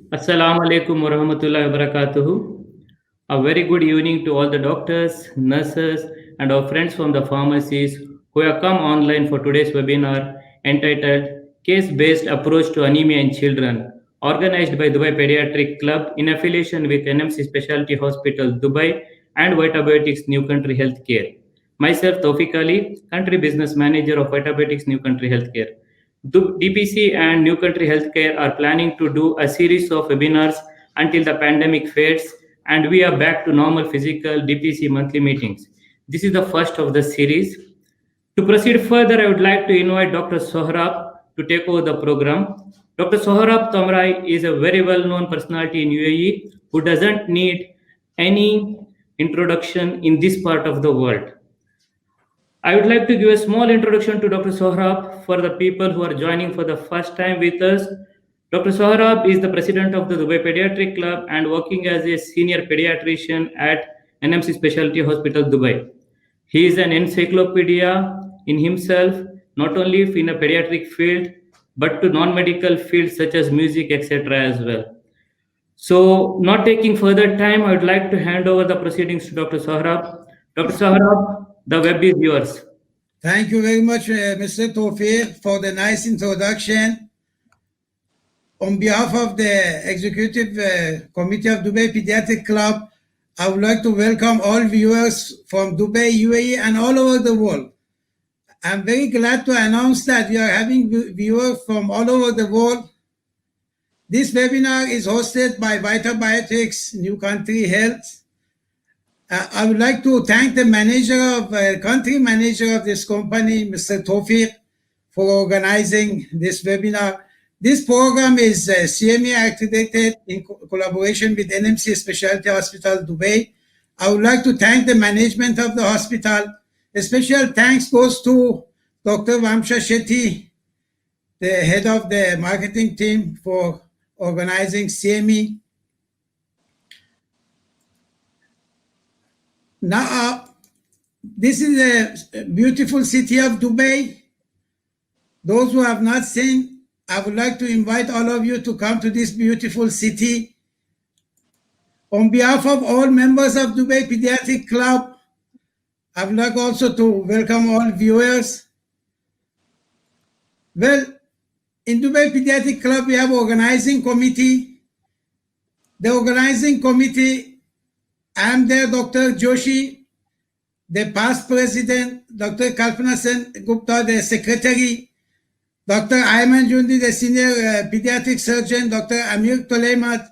Assalamu alaikum wa rahmatullahi wa barakatuhu. A very good evening to all the doctors, nurses, and our friends from the pharmacies who have come online for today's webinar entitled Case Based Approach to Anemia in Children, organized by Dubai Pediatric Club in affiliation with NMC Specialty Hospital, Dubai, and Vitabiotics New Country Healthcare. Myself, Tawfiq Ali, Country Business Manager of Vitabiotics New Country Healthcare. DPC and New Country Healthcare are planning to do a series of webinars until the pandemic fades and we are back to normal physical DPC monthly meetings. This is the first of the series. To proceed further, I would like to invite Dr. Sohrab to take over the program. Dr. Sohrab Tamrai is a very well known personality in UAE who doesn't need any introduction in this part of the world. I would like to give a small introduction to Dr. Sohrab for the people who are joining for the first time with us. Dr. Sohrab is the president of the Dubai Pediatric Club and working as a senior pediatrician at NMC Specialty Hospital, Dubai. He is an encyclopedia in himself, not only in a pediatric field, but to non-medical fields such as music, etc. as well. So, not taking further time, I would like to hand over the proceedings to Dr. Sohrab. Dr. Sohrab, the web is yours. Thank you very much, Mr. Tawfiq, for the nice introduction. On behalf of the Executive Committee of Dubai Pediatric Club, I would like to welcome all viewers from Dubai, UAE, and all over the world. I'm very glad to announce that we are having viewers from all over the world. This webinar is hosted by Vitabiotics New Country Health. I would like to thank the country manager of this company, Mr. Tawfiq, for organizing this webinar. This program is CME accredited in collaboration with NMC Specialty Hospital, Dubai. I would like to thank the management of the hospital. A special thanks goes to Dr. Vamsha Shetty, the head of the marketing team, for organizing CME. Now, this is a beautiful city of Dubai. Those who have not seen, I would like to invite all of you to come to this beautiful city. On behalf of all members of Dubai Pediatric Club, I would like also to welcome all viewers. Well, in Dubai Pediatric Club, we have organizing committee. The organizing committee, I am there, Dr. Joshi, the past president, Dr. Kalpana Sen Gupta, the secretary, Dr. Ayman Jundi, the senior pediatric surgeon, Dr. Amir Tolemat,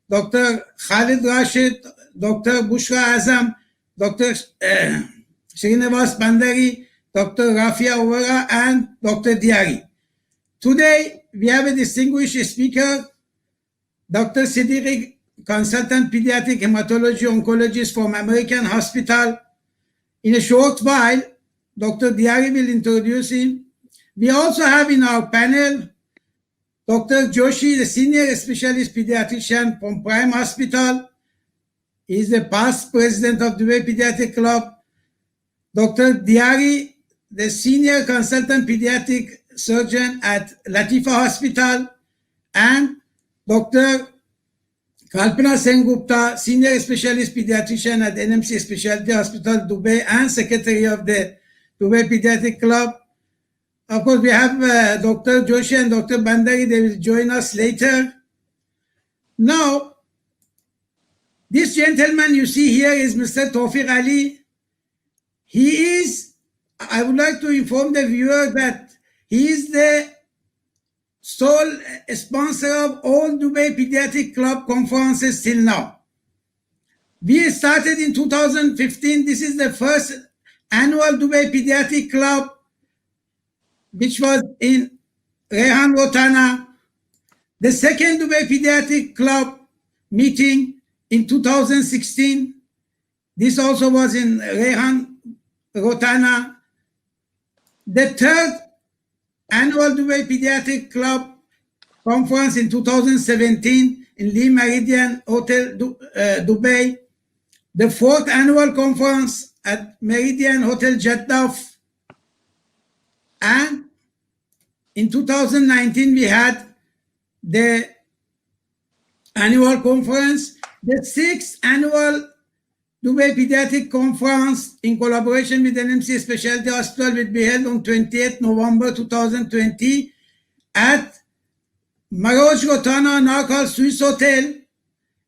Dr. Khalid Rashid, Dr. Bushra Azam, Dr. Srinivas Bandari, Dr. Rafia Ovara, and Dr. Diari. Today, we have a distinguished speaker, Dr. Siddiqui, consultant pediatric hematology oncologist from American Hospital. In a short while, Dr. Diari will introduce him. We also have in our panel Dr. Joshi, the senior specialist pediatrician from Prime Hospital. He is the past president of the Dubai Pediatric Club. Dr. Diari, the senior consultant pediatric surgeon at Latifa Hospital, and Dr. Kalpana Sen Gupta, senior specialist pediatrician at NMC Specialty Hospital, Dubai, and secretary of the Dubai Pediatric Club. Of course, we have Dr. Joshi and Dr. Bandari. They will join us later. Now, this gentleman you see here is Mr. Tawfiq Ali. He is, I would like to inform the viewer that he is the sole sponsor of all Dubai Pediatric Club conferences till now. We started in 2015. This is the first annual Dubai Pediatric Club, which was in Rehan Rotana. The second Dubai Pediatric Club meeting in 2016. This also was in Rehan Rotana. The third annual Dubai Pediatric Club conference in 2017 in Le Meridian Hotel, Dubai. The fourth annual conference at Meridian Hotel Jeddah. And in 2019, we had the annual conference. The 6th annual Dubai Pediatric Conference in collaboration with NMC Specialty Hospital will be held on 28th November 2020 at Maroj Rotana Narkal Swiss Hotel.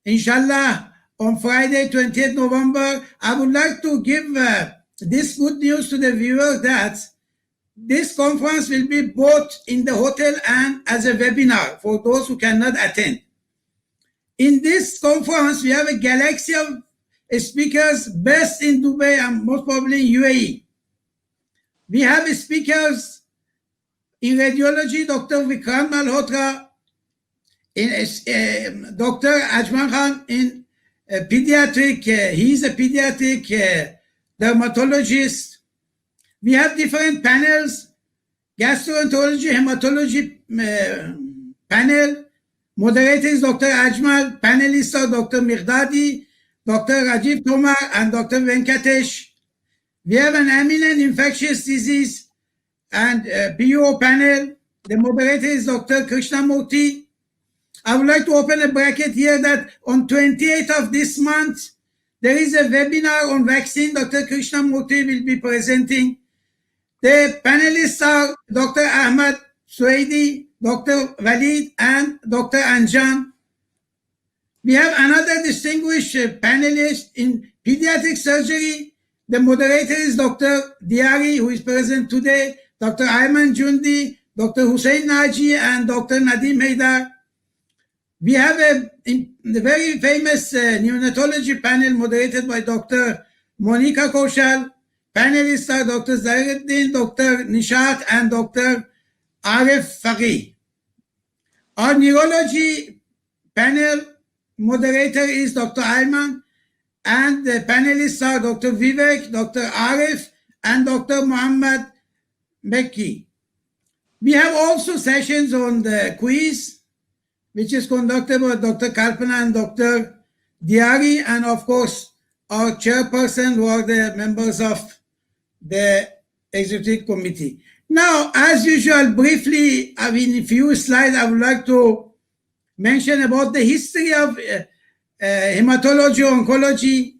Inshallah, on Friday, 20th November, I would like to give this good news to the viewers that this conference will be both in the hotel and as a webinar for those who cannot attend. In this conference, we have a galaxy of speakers based in Dubai and most probably in UAE. We have speakers in radiology, Dr. Vikrant Malhotra, in Dr. Ajman Khan in pediatric. He's a pediatric dermatologist. We have different panels, gastroenterology, hematology panel. Moderator is Dr. Ajmal. Panelists are Dr. Mirdadi, Dr. Rajiv Tomar, and Dr. Venkatesh. We have an eminent infectious disease and PUO panel. The moderator is Dr. Krishnamurthy. I would like to open a bracket here that on 28th of this month, there is a webinar on vaccine. Dr. Krishnamurthy will be presenting. The panelists are Dr. Ahmad Suwaidi, Dr. Walid, and Dr. Anjan. We have another distinguished panelist in pediatric surgery. The moderator is Dr. Diari, who is present today, Dr. Ayman Jundi, Dr. Hussein Naji, and Dr. Nadim Haidar. We have a very famous neonatology panel moderated by Dr. Monica Kaushal. Panelists are Dr. Zahruddin, Dr. Nishat, and Dr. Arif Faqih. Our neurology panel moderator is Dr. Ayman, and the panelists are Dr. Vivek, Dr. Arif, and Dr. Muhammad Mekki. We have also sessions on the quiz, which is conducted by Dr. Kalpana and Dr. Diari, and of course, our chairperson, who are the members of the executive committee. Now, as usual, briefly, in a few slides, I would like to mention about the history of hematology, oncology.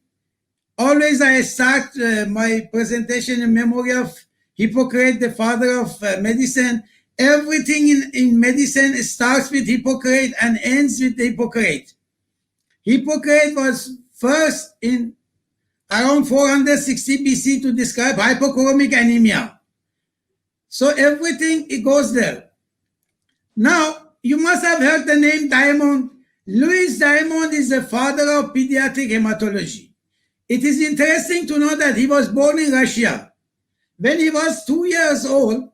Always I start my presentation in memory of Hippocrates, the father of medicine. Everything in medicine starts with Hippocrates and ends with Hippocrates. Hippocrates was first in around 460 BC to describe hypochromic anemia. So everything, it goes there. Now, you must have heard the name Diamond. Louis Diamond is the father of pediatric hematology. It is interesting to know that he was born in Russia. When he was 2 years old,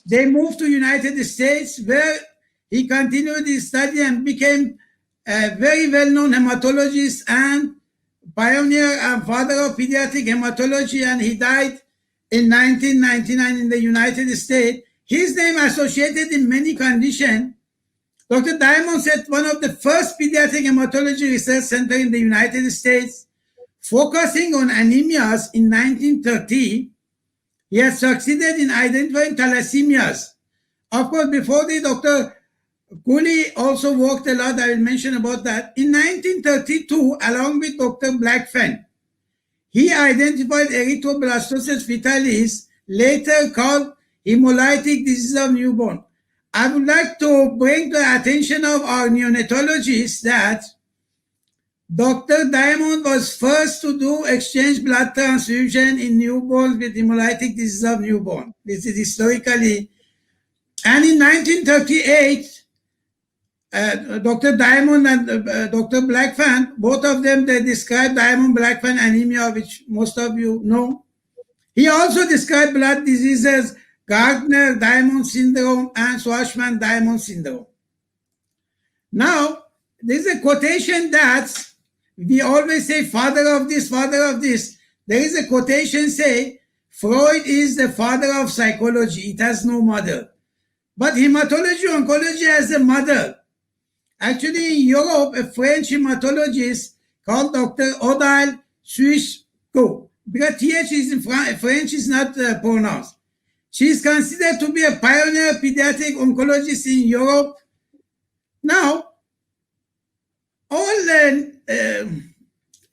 they moved to United States, where he continued his study and became a very well-known hematologist and pioneer and father of pediatric hematology, and he died in 1999 in the United States. His name associated in many conditions. Dr. Diamond set one of the first pediatric hematology research center in the United States, focusing on anemias in 1930. He has succeeded in identifying thalassemias. Of course, before this, Dr. Cooley also worked a lot. I will mention about that. In 1932, along with Dr. Blackfen, he identified erythroblastosis fetalis, later called hemolytic disease of newborn. I would like to bring the attention of our neonatologists that Dr. Diamond was first to do exchange blood transfusion in newborns with hemolytic disease of newborn. This is historically. And in 1938, Dr. Diamond and Dr. Blackfen, both of them, they described Diamond-Blackfen anemia, which most of you know. He also described blood diseases, Gardner-Diamond syndrome and Schwarzman-Diamond syndrome. Now, there's a quotation that we always say, father of this, father of this. There is a quotation say, Freud is the father of psychology. It has no mother. But hematology, oncology has a mother. Actually, in Europe, a French hematologist called Dr. Odile Suisco, because TH is in French is not pronounced. She is considered to be a pioneer pediatric oncologist in Europe. Now,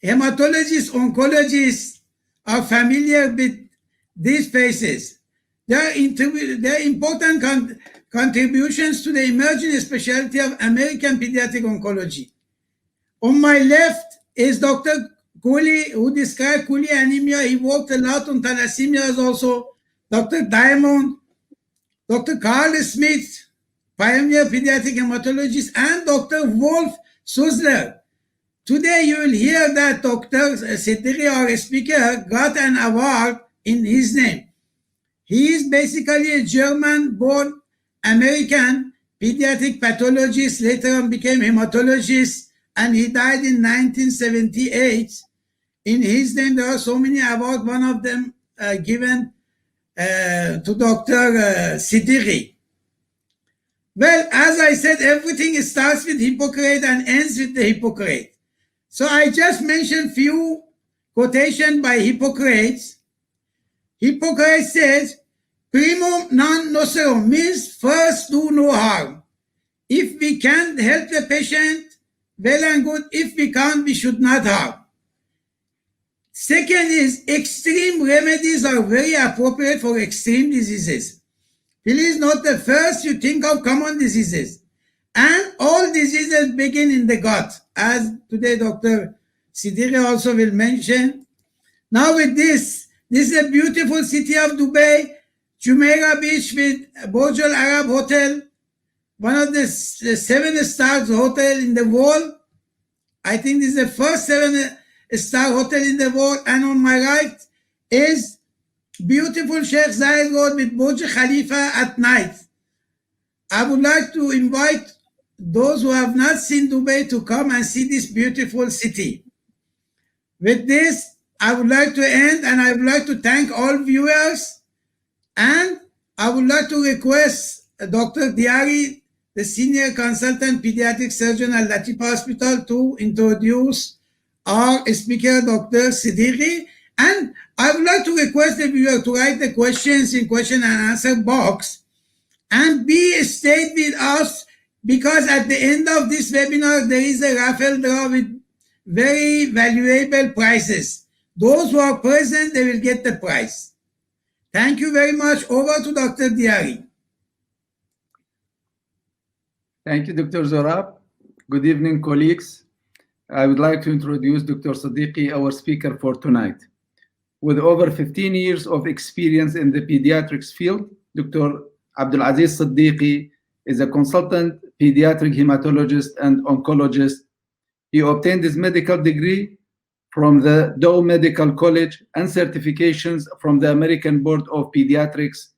hematologists, oncologists are familiar with these faces. Their important contributions to the emerging specialty of American pediatric oncology. On my left is Dr. Cooley, who described Cooley anemia. He worked a lot on thalassemias also. Dr. Diamond, Dr. Carl Smith, pioneer pediatric hematologist, and Dr. Wolf Sussler. Today you will hear that Dr. Siddiqui, our speaker, got an award in his name. He is basically a German-born American pediatric pathologist, later on became hematologist, and he died in 1978. In his name, there are so many awards, one of them given to Dr. Siddiqui. Well, as I said, everything starts with Hippocrates and ends with the Hippocrates. So I just mentioned few quotations by Hippocrates. Hippocrates says, primum non nocere, means first do no harm. If we can help the patient, well and good. If we can't, we should not harm. Second is, extreme remedies are very appropriate for extreme diseases. Please note the first you think of common diseases. And all diseases begin in the gut, as today Dr. Siddiqui also will mention. Now with this is a beautiful city of Dubai, Jumeirah Beach with Burj Al Arab Hotel, one of the 7-star hotel in the world. I think this is the first 7-star hotel in the world. And on my right is beautiful Sheikh Zayed Road with Burj Khalifa at night. I would like to invite those who have not seen Dubai to come and see this beautiful city. With this, I would like to end, and I would like to thank all viewers, and I would like to request Dr. Diari, the senior consultant pediatric surgeon at Latif Hospital, to introduce our speaker, Dr. Siddiqui. And I would like to request the viewer to write the questions in question and answer box and stay with us, because at the end of this webinar, there is a raffle draw with very valuable prizes. Those who are present, they will get the prize. Thank you very much. Over to Dr. Diari. Thank you, Dr. Zorab. Good evening, colleagues. I would like to introduce Dr. Siddiqui, our speaker for tonight. With over 15 years of experience in the pediatrics field, Dr. Abdulaziz Siddiqui is a consultant pediatric hematologist and oncologist. He obtained his medical degree from the Dow Medical College and certifications from the American Board of Pediatrics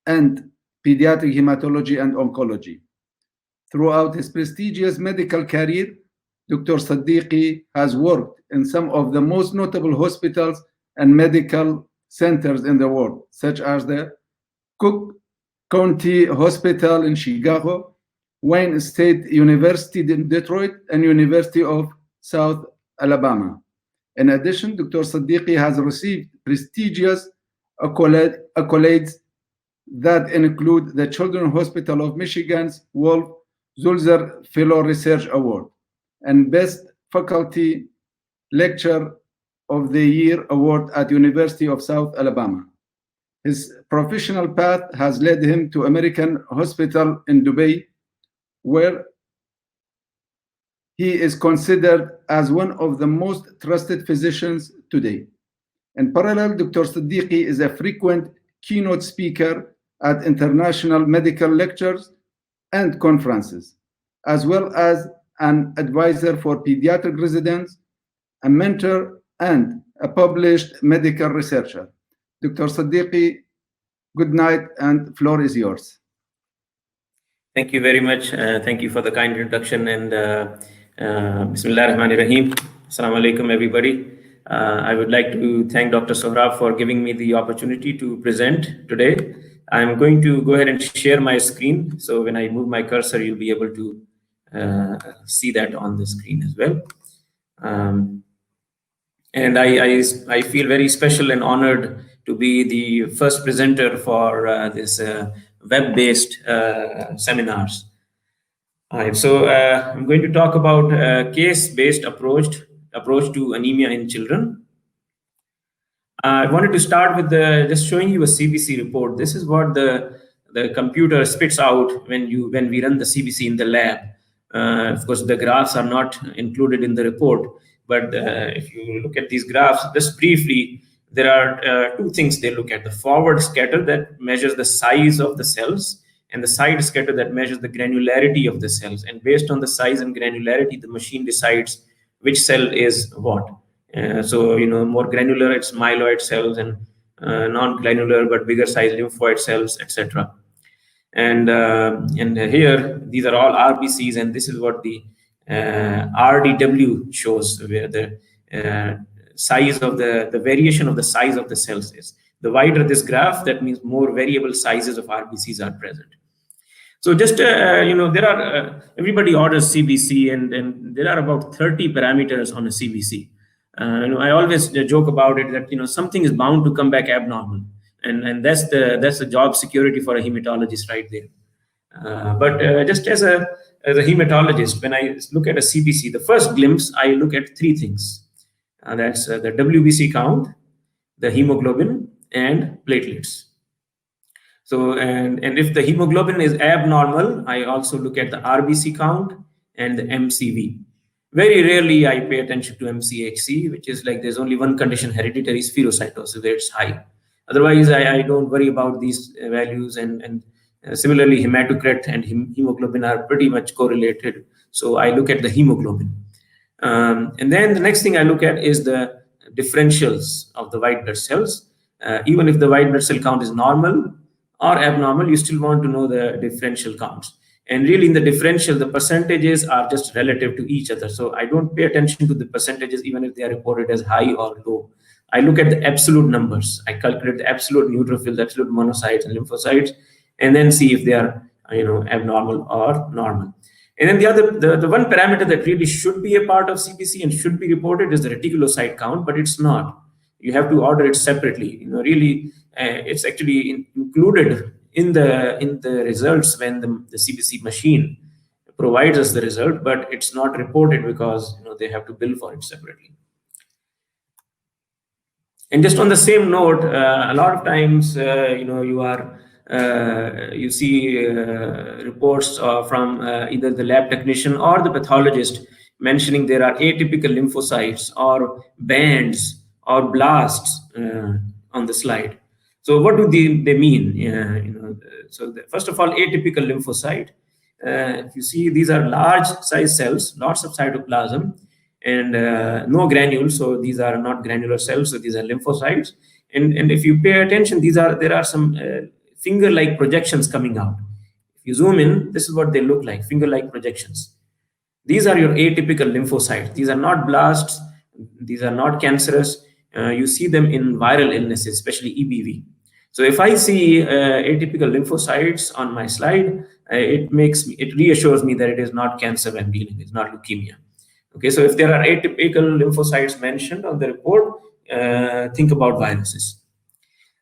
and Pediatric Hematology and Oncology. Throughout his prestigious medical career, Dr. Siddiqui has worked in some of the most notable hospitals and medical centers in the world, such as the Cook County Hospital in Chicago, Wayne State University in Detroit, and University of South Alabama. In addition, Dr. Siddiqui has received prestigious accolades that include the Children's Hospital of Michigan's Wolf Zulzer Fellow Research Award and Best Faculty Lecturer of the Year Award at University of South Alabama. His professional path has led him to American Hospital in Dubai, where he is considered as one of the most trusted physicians today. In parallel, Dr. Siddiqui is a frequent keynote speaker at international medical lectures and conferences, as well as an advisor for pediatric residents, a mentor, and a published medical researcher. Dr. Siddiqui, good night, and floor is yours. Thank you very much. Thank you for the kind introduction, and Bismillah ar-Rahman ar-Rahim. Assalamu alaikum, everybody. I would like to thank Dr. Sohrab for giving me the opportunity to present today. I'm going to go ahead and share my screen. So when I move my cursor, you'll be able to see that on the screen as well. And I feel very special and honored to be the first presenter for this web-based seminars. All right, so I'm going to talk about a case-based approach approach to anemia in children. I wanted to start with just showing you a CBC report. This is what the computer spits out when we run the CBC in the lab. Of course, the graphs are not included in the report, but if you look at these graphs, just briefly, there are two things they look at: the forward scatter that measures the size of the cells, and the side scatter that measures the granularity of the cells. And based on the size and granularity, the machine decides which cell is what. So, more granular, it's myeloid cells, and non-granular but bigger size lymphoid cells, etc. And here, these are all RBCs, and this is what the RDW shows, where the size of the variation of the size of the cells is. The wider this graph, that means more variable sizes of RBCs are present. So just, there are, everybody orders CBC, and there are about 30 parameters on a CBC. I always joke about it that, something is bound to come back abnormal. And that's the job security for a hematologist right there. But just as a hematologist, when I look at a CBC, the first glimpse, I look at three things. That's the WBC count, the hemoglobin, and platelets. So, and if the hemoglobin is abnormal, I also look at the RBC count and the MCV. Very rarely I pay attention to MCHC, which is like there's only one condition, hereditary spherocytosis, where it's high. Otherwise, I don't worry about these values. And similarly, hematocrit and hemoglobin are pretty much correlated. So I look at the hemoglobin. And then the next thing I look at is the differentials of the white blood cells. Even if the white blood cell count is normal or abnormal, you still want to know the differential counts. And really, in the differential, the percentages are just relative to each other. So I don't pay attention to the percentages, even if they are reported as high or low. I look at the absolute numbers. I calculate the absolute neutrophils, absolute monocytes and lymphocytes, and then see if they are, abnormal or normal. And then the one parameter that really should be a part of CBC and should be reported is the reticulocyte count, but it's not. You have to order it separately. Really, it's actually included in the results when the CBC machine provides us the result, but it's not reported because they have to bill for it separately. And just on the same note, a lot of times, you see reports from either the lab technician or the pathologist mentioning there are atypical lymphocytes or bands or blasts on the slide. So what do they mean? So first of all, atypical lymphocyte. If you see, these are large size cells, lots of cytoplasm, and no granules. So these are not granular cells. So these are lymphocytes. And if you pay attention, there are some finger-like projections coming out. If you zoom in, this is what they look like, finger-like projections. These are your atypical lymphocytes. These are not blasts. These are not cancerous. You see them in viral illnesses, especially EBV. So if I see atypical lymphocytes on my slide, it reassures me that it is not cancer I'm dealing with, it's not leukemia. Okay, so if there are atypical lymphocytes mentioned on the report, think about viruses.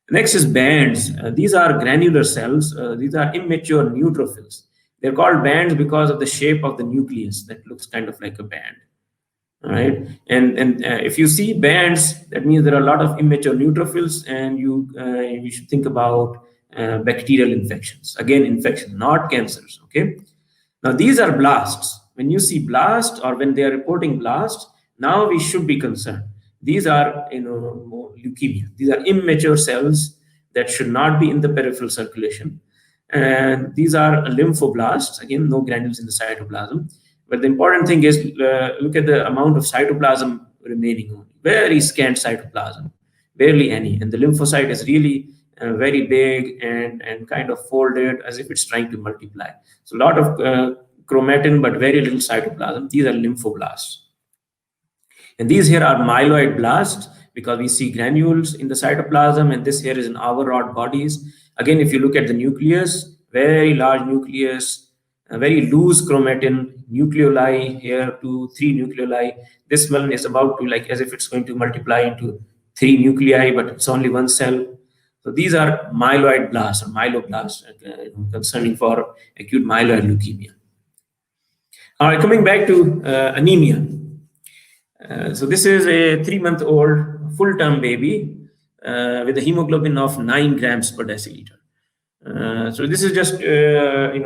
Next is bands. These are granular cells. These are immature neutrophils. They're called bands because of the shape of the nucleus that looks kind of like a band. All right, and if you see bands, that means there are a lot of immature neutrophils, and you should think about bacterial infections. Again, infections, not cancers. Okay, now these are blasts. When you see blast or when they are reporting blast, now we should be concerned. These are leukemia. These are immature cells that should not be in the peripheral circulation, and these are lymphoblasts. Again, no granules in the cytoplasm. But the important thing is, look at the amount of cytoplasm remaining only. Very scant cytoplasm, barely any. And the lymphocyte is really very big and kind of folded as if it's trying to multiply. So a lot of chromatin, but very little cytoplasm. These are lymphoblasts. And these here are myeloid blasts because we see granules in the cytoplasm, and this here is in our rod bodies. Again, if you look at the nucleus, very large nucleus, a very loose chromatin, nucleoli here, 2, 3 nucleoli. This one is about to, like, as if it's going to multiply into 3 nuclei, but it's only one cell. So these are myeloid blasts or myeloblasts, concerning for acute myeloid leukemia. All right, coming back to anemia. So this is a 3-month-old full-term baby with a hemoglobin of 9 grams per deciliter. So this is just a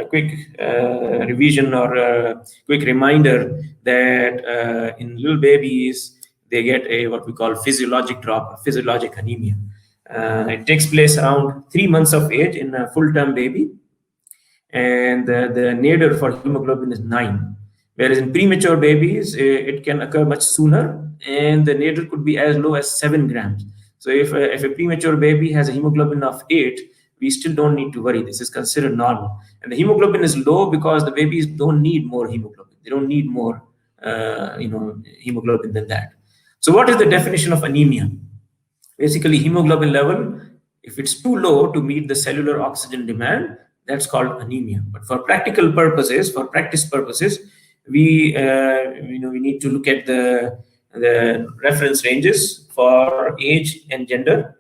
quick revision or a quick reminder that in little babies they get a what we call physiologic drop, physiologic anemia. It takes place around 3 months of age in a full-term baby, and the nadir for hemoglobin is 9. Whereas in premature babies, it can occur much sooner, and the nadir could be as low as 7 grams. So if a premature baby has a hemoglobin of 8, we still don't need to worry. This is considered normal. And the hemoglobin is low because the babies don't need more hemoglobin. They don't need more hemoglobin than that. So what is the definition of anemia? Basically, hemoglobin level, if it's too low to meet the cellular oxygen demand, that's called anemia. But for practical purposes, for practice purposes, we need to look at the reference ranges for age and gender,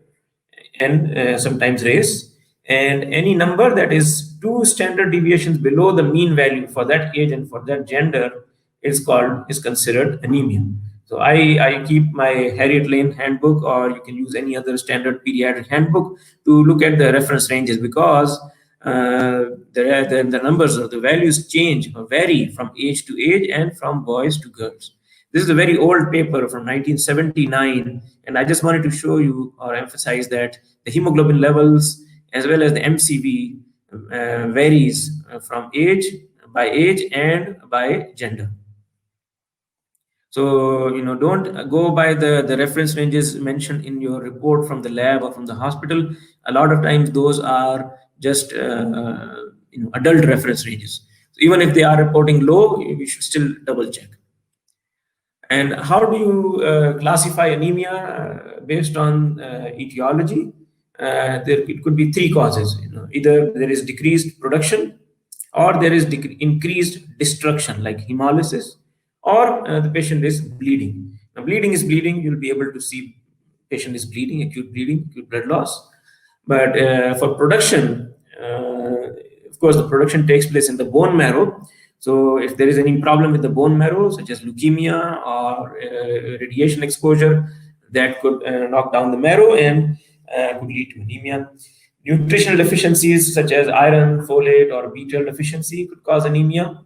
and sometimes race, and any number that is 2 standard deviations below the mean value for that age and for that gender is considered anemia. So I keep my Harriet Lane handbook, or you can use any other standard pediatric handbook to look at the reference ranges, because the numbers or the values change or vary from age to age and from boys to girls. This is a very old paper from 1979, and I just wanted to show you or emphasize that the hemoglobin levels as well as the MCV varies from age and by gender. So, don't go by the reference ranges mentioned in your report from the lab or from the hospital. A lot of times those are just adult reference ranges. So even if they are reporting low, we should still double check. And how do you classify anemia based on etiology? It could be 3 causes. Either there is decreased production, or there is increased destruction like hemolysis, or the patient is bleeding. Now, bleeding is bleeding. You'll be able to see patient is bleeding, acute blood loss. But for production, of course, the production takes place in the bone marrow. So if there is any problem with the bone marrow, such as leukemia or radiation exposure, that could knock down the marrow and could lead to anemia. Nutritional deficiencies such as iron, folate, or B12 deficiency could cause anemia.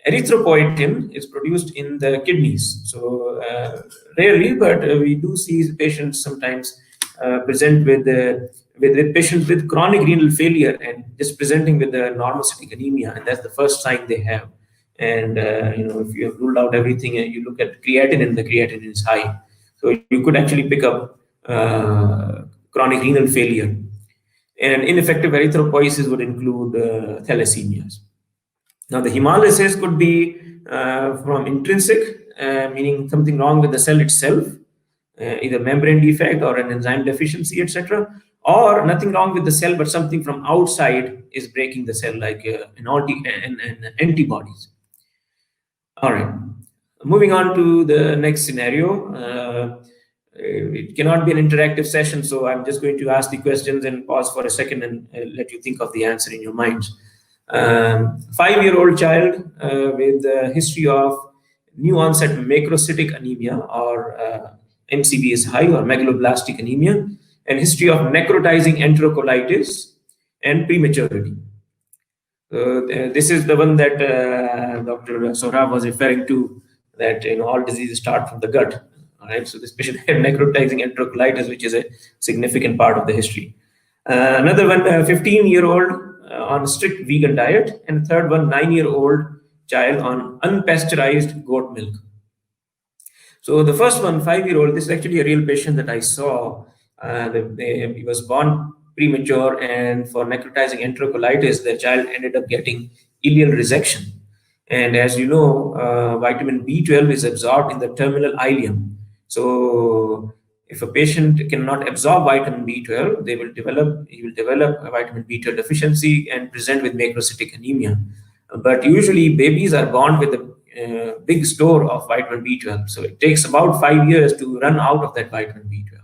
Erythropoietin is produced in the kidneys. So rarely, but we do see patients sometimes present with patients with chronic renal failure and just presenting with the normocytic anemia, and that's the first sign they have. And if you have ruled out everything and you look at creatinine, and the creatinine is high, so you could actually pick up chronic renal failure. And ineffective erythropoiesis would include thalassemias. Now, the hemolysis could be from intrinsic, meaning something wrong with the cell itself, either membrane defect or an enzyme deficiency, etc., or nothing wrong with the cell, but something from outside is breaking the cell, like antibodies. All right, moving on to the next scenario. It cannot be an interactive session, so I'm just going to ask the questions and pause for a second and let you think of the answer in your minds. 5-year-old child with a history of new onset macrocytic anemia, or MCV is high, or megaloblastic anemia, and history of necrotizing enterocolitis and prematurity. This is the one that Dr. Sohrab was referring to, that all diseases start from the gut. All right, so this patient had necrotizing enterocolitis, which is a significant part of the history. Another one, 15-year-old on strict vegan diet, and third one, 9-year-old child on unpasteurized goat milk. So the first one, 5-year-old, this is actually a real patient that I saw. He was born premature, and for necrotizing enterocolitis, the child ended up getting ileal resection. And as you know, vitamin B12 is absorbed in the terminal ileum. So if a patient cannot absorb vitamin B12, he will develop a vitamin B12 deficiency and present with macrocytic anemia. But usually babies are born with a big store of vitamin B12. So it takes about 5 years to run out of that vitamin B12.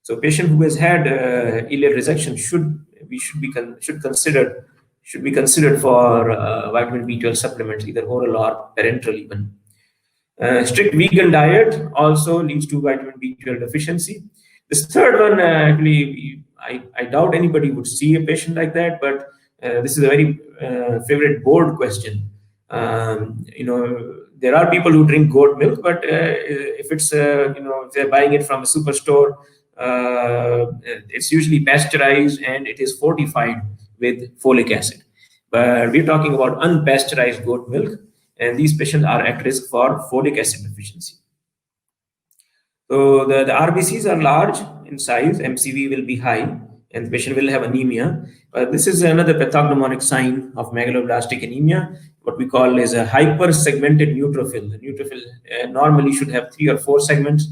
So a patient who has had ileal resection should be considered for vitamin B12 supplements, either oral or parenteral even. Strict vegan diet also leads to vitamin B12 deficiency. This third one, actually, I doubt anybody would see a patient like that, but this is a very favorite board question. There are people who drink goat milk, but if it's if they're buying it from a superstore, it's usually pasteurized and it is fortified with folic acid. But we're talking about unpasteurized goat milk, and these patients are at risk for folic acid deficiency. So the RBCs are large in size, MCV will be high, and the patient will have anemia. This is another pathognomonic sign of megaloblastic anemia, what we call is a hyper-segmented neutrophil. The neutrophil normally should have 3 or 4 segments.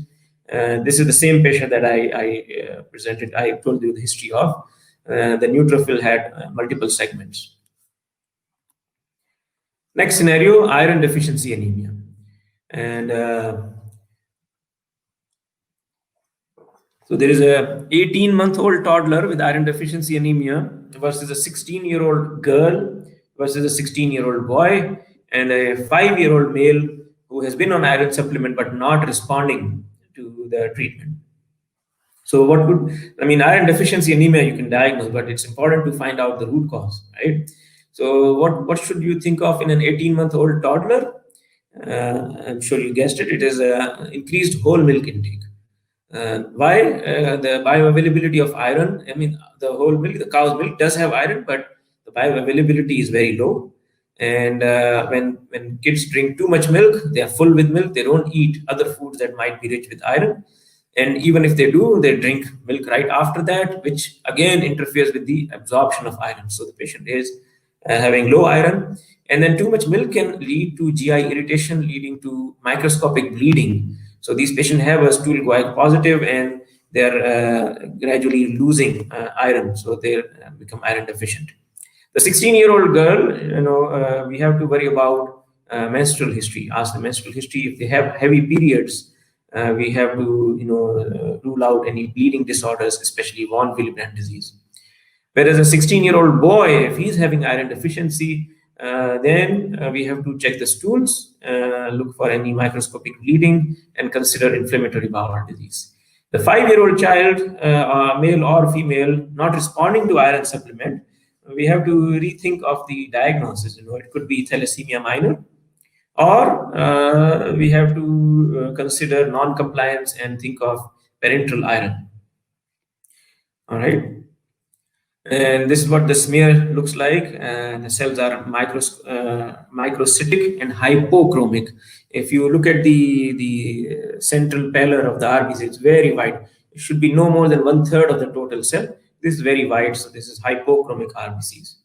This is the same patient that I presented, I told you the history of. The neutrophil had multiple segments. Next scenario, iron deficiency anemia. And so there is a 18-month-old toddler with iron deficiency anemia versus a 16-year-old girl versus a 16-year-old boy and a 5-year-old male who has been on iron supplement but not responding to the treatment. So iron deficiency anemia you can diagnose, but it's important to find out the root cause, right? So what should you think of in an 18-month-old toddler? I'm sure you guessed it. It is increased whole milk intake. Why? The bioavailability of iron. I mean, the whole milk, the cow's milk does have iron, but the bioavailability is very low. And when kids drink too much milk, they are full with milk. They don't eat other foods that might be rich with iron. And even if they do, they drink milk right after that, which again interferes with the absorption of iron. So the patient is having low iron. And then too much milk can lead to GI irritation, leading to microscopic bleeding. So these patients have a stool guaiac positive and they're gradually losing iron. So they become iron deficient. The 16-year-old girl, we have to worry about menstrual history. Ask the menstrual history. If they have heavy periods, we have to rule out any bleeding disorders, especially von Willebrand disease. Whereas a 16-year-old boy, if he's having iron deficiency, then we have to check the stools, look for any microscopic bleeding, and consider inflammatory bowel disease. The 5-year-old child, male or female, not responding to iron supplement, we have to rethink of the diagnosis. It could be thalassemia minor, or we have to consider non-compliance and think of parenteral iron. All right. And this is what the smear looks like. The cells are microcytic and hypochromic. If you look at the central pallor of the RBC, it's very white. It should be no more than 1/3 of the total cell. This is very white, so this is hypochromic RBCs.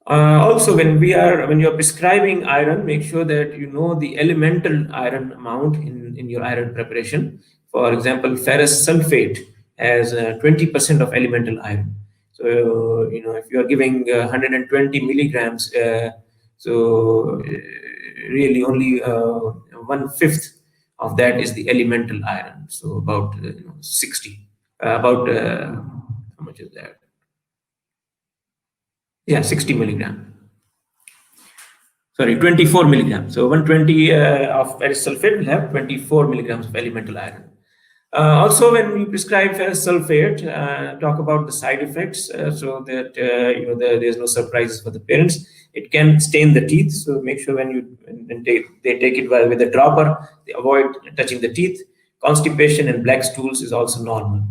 Also, when you're prescribing iron, make sure that you know the elemental iron amount in your iron preparation. For example, ferrous sulfate has 20% of elemental iron. So, if you are giving 120 milligrams, really only 1/5 of that is the elemental iron. So about 60. How much is that? Yeah, 60 milligram. Sorry, 24 milligrams. So 120 of ferrous sulfate will have 24 milligrams of elemental iron. Also, when we prescribe ferrous sulfate, talk about the side effects so that there's no surprises for the parents. It can stain the teeth, so make sure when they take it with a dropper, they avoid touching the teeth. Constipation and black stools is also normal.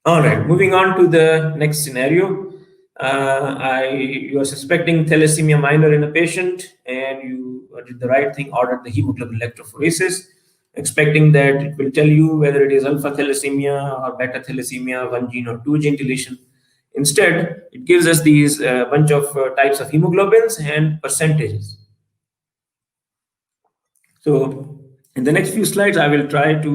All right, moving on to the next scenario. You are suspecting thalassemia minor in a patient, and you did the right thing, ordered the hemoglobin electrophoresis, expecting that it will tell you whether it is alpha thalassemia or beta thalassemia, 1 gene or 2 gene deletion. Instead, it gives us these bunch of types of hemoglobins and percentages. So in the next few slides, I will try to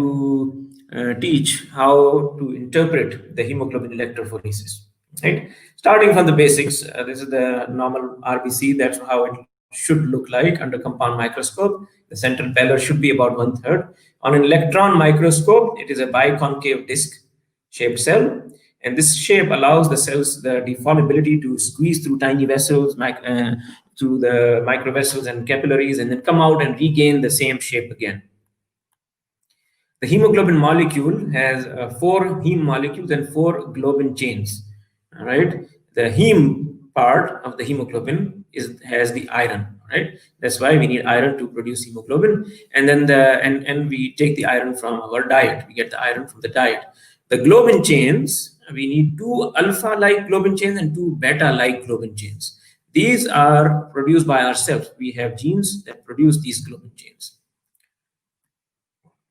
teach how to interpret the hemoglobin electrophoresis. Right? Starting from the basics, this is the normal RBC. That's how it should look like under compound microscope. The central pallor should be about 1/3. On an electron microscope, it is a biconcave disc-shaped cell, And this shape allows the cells the deformability to squeeze through tiny vessels, through the microvessels and capillaries, and then come out and regain the same shape again. The hemoglobin molecule has 4 heme molecules and 4 globin chains. All right, the heme part of the hemoglobin has the iron. Right, that's why we need iron to produce hemoglobin, and then and we take the iron from our diet. We get the iron from the diet. The globin chains, we need 2 alpha-like globin chains and 2 beta-like globin chains. These are produced by ourselves. We have genes that produce these globin chains.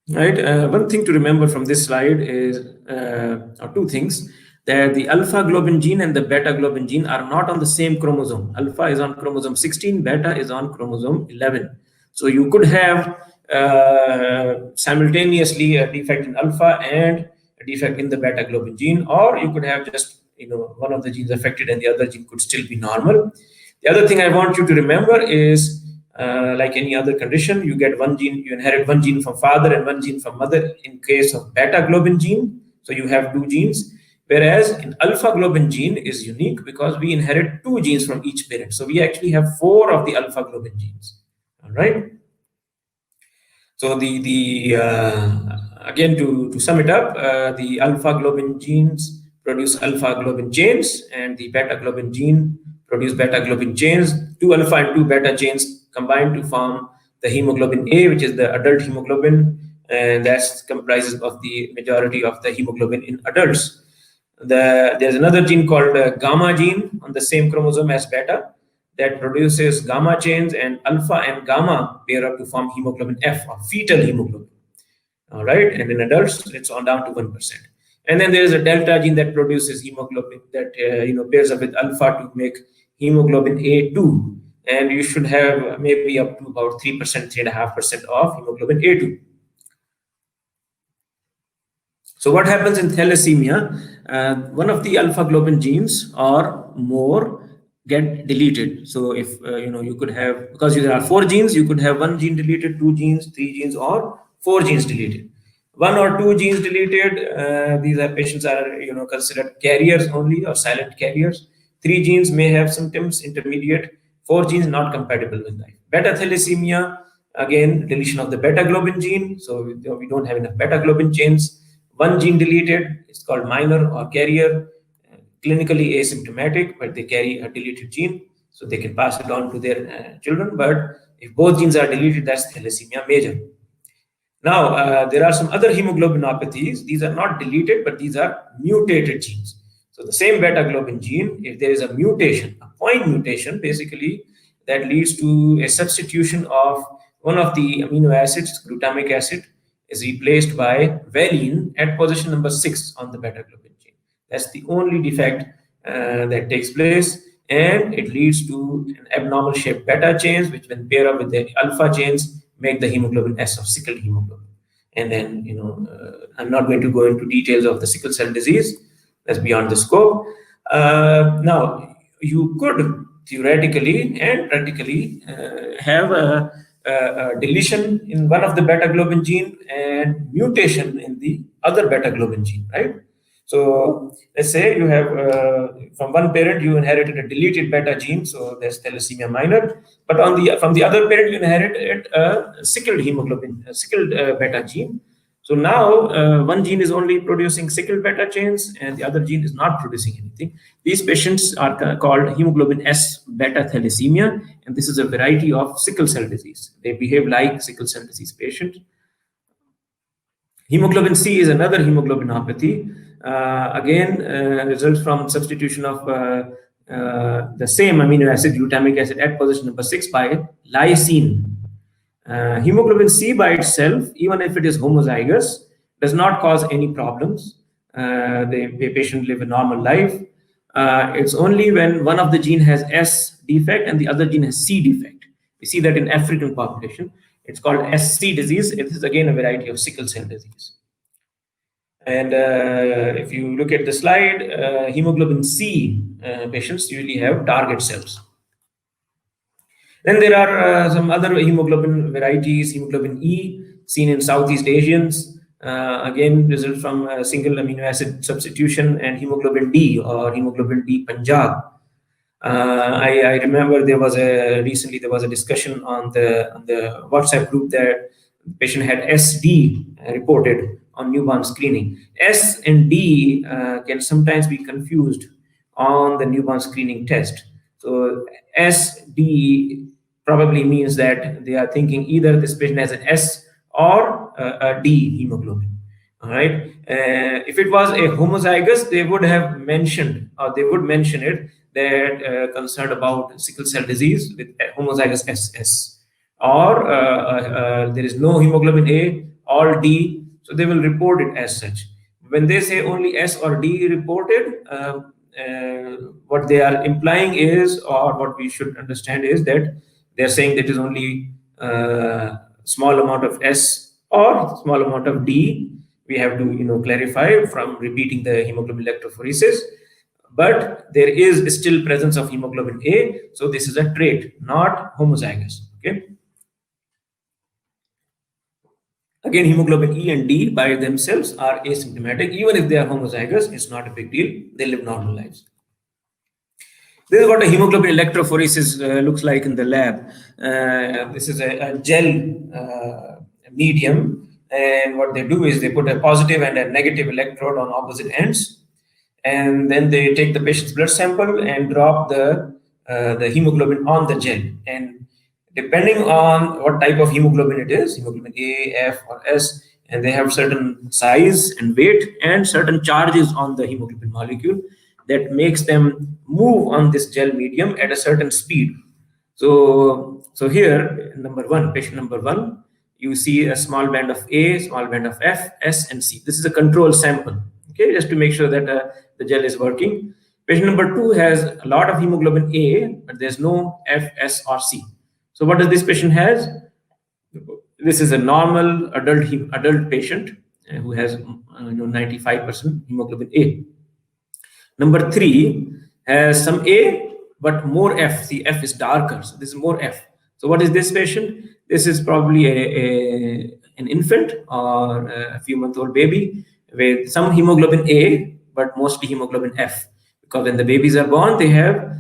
Right. One thing to remember from this slide is, or 2 things, that the alpha globin gene and the beta globin gene are not on the same chromosome. Alpha is on chromosome 16, beta is on chromosome 11. So you could have simultaneously a defect in alpha and a defect in the beta globin gene, or you could have just one of the genes affected and the other gene could still be normal. The other thing I want you to remember is, like any other condition, you get one gene, you inherit one gene from father and one gene from mother in case of beta globin gene. So you have 2 genes, whereas in alpha globin gene is unique because we inherit 2 genes from each parent. So we actually have 4 of the alpha globin genes. All right. So again, to sum it up, the alpha globin genes produce alpha globin chains, and the beta globin gene produce beta globin chains. 2 alpha and 2 beta chains combine to form the hemoglobin A, which is the adult hemoglobin, and that comprises of the majority of the hemoglobin in adults. There's another gene called gamma gene on the same chromosome as beta that produces gamma chains, and alpha and gamma pair up to form hemoglobin F, or fetal hemoglobin. All right, and in adults it's on down to 1%. And then there is a delta gene that produces hemoglobin that pairs up with alpha to make hemoglobin A2, and you should have maybe up to about 3%, 3.5% of hemoglobin A2. So what happens in thalassemia? One of the alpha globin genes or more get deleted. So if you could have, because there are 4 genes, you could have 1 gene deleted, 2 genes, 3 genes, or 4 genes deleted. 1 or 2 genes deleted, these patients are considered carriers only, or silent carriers. 3 genes may have symptoms, intermediate. 4 genes not compatible with life. Beta thalassemia, again, deletion of the beta globin gene, so we don't have enough beta globin chains. 1 gene deleted, it's called minor or carrier, clinically asymptomatic, but they carry a deleted gene, so they can pass it on to their children. But if both genes are deleted, that's thalassemia major. Now, there are some other hemoglobinopathies. These are not deleted, but these are mutated genes. So the same beta globin gene, if there is a mutation, a point mutation, basically, that leads to a substitution of one of the amino acids, glutamic acid, is replaced by valine at position number 6 on the beta globin gene. That's the only defect that takes place, and it leads to an abnormal shaped beta chains, which when pair up with the alpha chains, make the hemoglobin S of sickle hemoglobin. And then, I'm not going to go into details of the sickle cell disease. That's beyond the scope. Now, you could theoretically and practically have a deletion in one of the beta globin gene and mutation in the other beta globin gene, right? So let's say you have from one parent you inherited a deleted beta gene, so there's thalassemia minor. But from the other parent you inherited a sickled hemoglobin, a sickled beta gene. So now one gene is only producing sickled beta chains, and the other gene is not producing anything. These patients are called hemoglobin S beta thalassemia, and this is a variety of sickle cell disease. They behave like sickle cell disease patients. Hemoglobin C is another hemoglobinopathy. Again, results from substitution of the same amino acid, glutamic acid, at position number 6 by lysine. Hemoglobin C by itself, even if it is homozygous, does not cause any problems. The patient live a normal life. It's only when one of the gene has S defect and the other gene has C defect. We see that in African population. It's called SC disease. It is again a variety of sickle cell disease. And if you look at the slide, hemoglobin C patients usually have target cells. Then there are some other hemoglobin varieties. Hemoglobin E, seen in Southeast Asians. again result from a single amino acid substitution and hemoglobin D or hemoglobin D Punjab. I remember recently there was a discussion on the WhatsApp group that the patient had SD reported on newborn screening. S and D can sometimes be confused on the newborn screening test. So SD probably means that they are thinking either this patient has an S or a D hemoglobin. All right. If it was a homozygous, they would have mentioned, or they would mention it, that concerned about sickle cell disease with homozygous SS, or there is no hemoglobin A or D, so they will report it as such. When they say only S or D reported, what they are implying is, or what we should understand is that they're saying that is only small amount of S or small amount of D. We have to clarify from repeating the hemoglobin electrophoresis. But there is still presence of hemoglobin A, so this is a trait, not homozygous. Okay. Again, hemoglobin E and D by themselves are asymptomatic. Even if they are homozygous, it's not a big deal. They live normal lives. This is what a hemoglobin electrophoresis looks like in the lab. This is a gel medium, and what they do is they put a positive and a negative electrode on opposite ends, and then they take the patient's blood sample and drop the hemoglobin on the gel. And depending on what type of hemoglobin it is, hemoglobin A, F, or S, and they have certain size and weight and certain charges on the hemoglobin molecule that makes them move on this gel medium at a certain speed. So here, patient number one, you see a small band of A, small band of F, S, and C. This is a control sample. Okay, just to make sure that the gel is working. Patient number 2 has a lot of hemoglobin A, but there's no F, S, or C. So what does this patient has? This is a normal adult patient who has 95% hemoglobin A. Number 3 has some A, but more F. See, F is darker, so this is more F. So what is this patient? This is probably an infant or a few-month-old baby with some hemoglobin A, but mostly hemoglobin F. Because when the babies are born, they have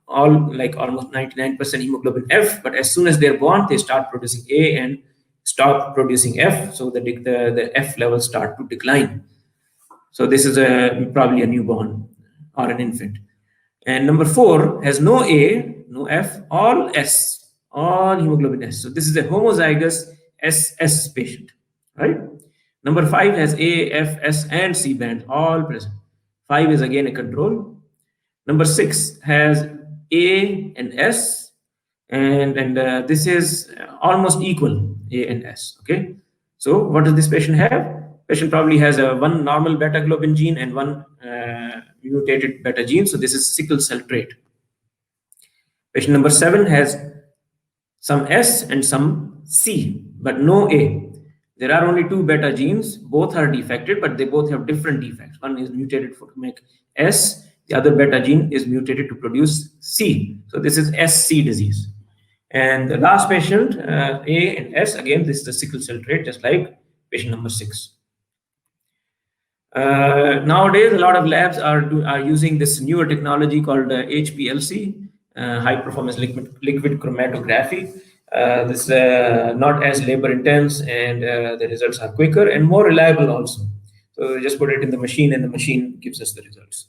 almost 99% hemoglobin F, but as soon as they're born, they start producing A and stop producing F, so the F levels start to decline. So this is probably a newborn or an infant. And number 4 has no A, no F, all S, all hemoglobin S. So this is a homozygous SS patient, right? Number 5 has A, F, S, and C band all present. 5 is again a control. Number 6 has A and S, and this is almost equal, A and S. Okay. So what does this patient have? Patient probably has one normal beta globin gene and one mutated beta gene. So this is sickle cell trait. Patient number 7 has some S and some C, but no A. There are only 2 beta genes. Both are defected, but they both have different defects. One is mutated to make S. The other beta gene is mutated to produce C. So this is SC disease. And the last patient, A and S, again, this is the sickle cell trait, just like patient number 6. Nowadays, a lot of labs are using this newer technology called HPLC, high performance liquid chromatography. This is not as labor intense, and the results are quicker and more reliable also. So just put it in the machine and the machine gives us the results.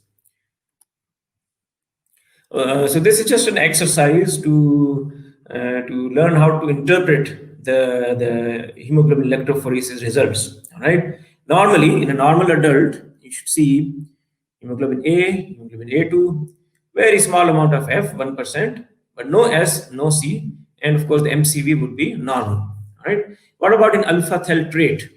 So this is just an exercise to learn how to interpret the hemoglobin electrophoresis results. All right. Normally, in a normal adult, you should see hemoglobin A, hemoglobin A2, very small amount of F, 1%, but no S, no C, and of course the MCV would be normal. All right. What about in alpha thal trait?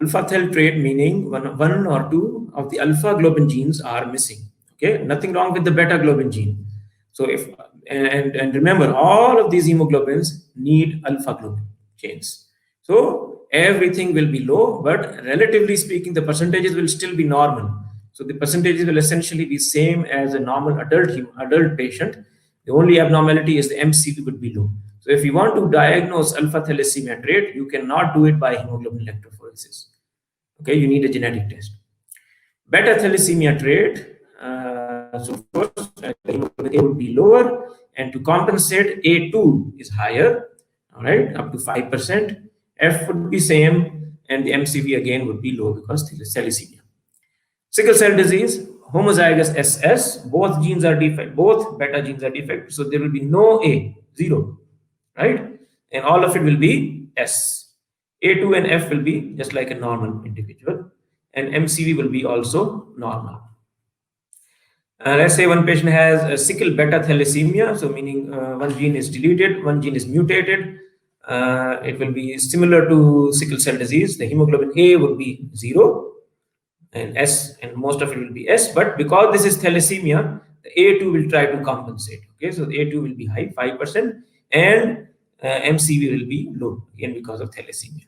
Alpha thal trait meaning one or two of the alpha globin genes are missing. Okay, nothing wrong with the beta globin gene. So if and remember, all of these hemoglobins need alpha globin chains. So everything will be low, but relatively speaking, the percentages will still be normal. So the percentages will essentially be same as a normal adult patient. The only abnormality is the MCV would be low. So if you want to diagnose alpha thalassemia trait, you cannot do it by hemoglobin electrophoresis. Okay, you need a genetic test. Beta thalassemia trait, so first hemoglobin A would be lower, and to compensate, A2 is higher, all right, up to 5%. F would be same, and the MCV again would be low because thalassemia. Sickle cell disease, homozygous SS, both genes are defect, both beta genes are defect, so there will be no A, 0, right? And all of it will be S. A2 and F will be just like a normal individual, and MCV will be also normal. Let's say one patient has a sickle beta thalassemia, so meaning one gene is deleted, one gene is mutated. It will be similar to sickle cell disease. The hemoglobin A would be 0, and S, and most of it will be S. But because this is thalassemia, the A2 will try to compensate. Okay, so the A2 will be high, 5%, and MCV will be low, again because of thalassemia.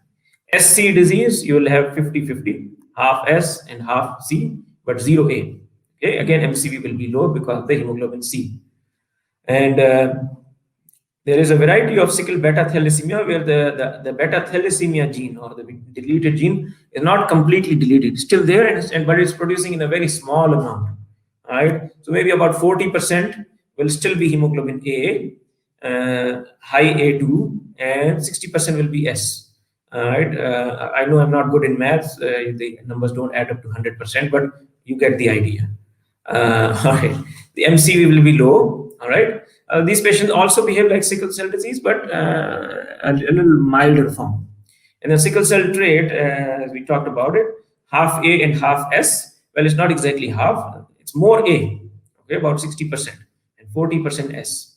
SC disease, you will have 50-50, half S and half C, but 0 A. Okay, again MCV will be low because of the hemoglobin C. And there is a variety of sickle beta thalassemia where the beta thalassemia gene or the deleted gene is not completely deleted, it's still there, but it's producing in a very small amount. All right, so maybe about 40% will still be hemoglobin A, high A2, and 60% will be S. All right, I know I'm not good in maths, the numbers don't add up to 100%, but you get the idea. All right, the MCV will be low. All right, these patients also behave like sickle cell disease, but a little milder form. And the sickle cell trait, as we talked about it, half A and half S. Well, it's not exactly half; it's more A. Okay, about 60% and 40% S.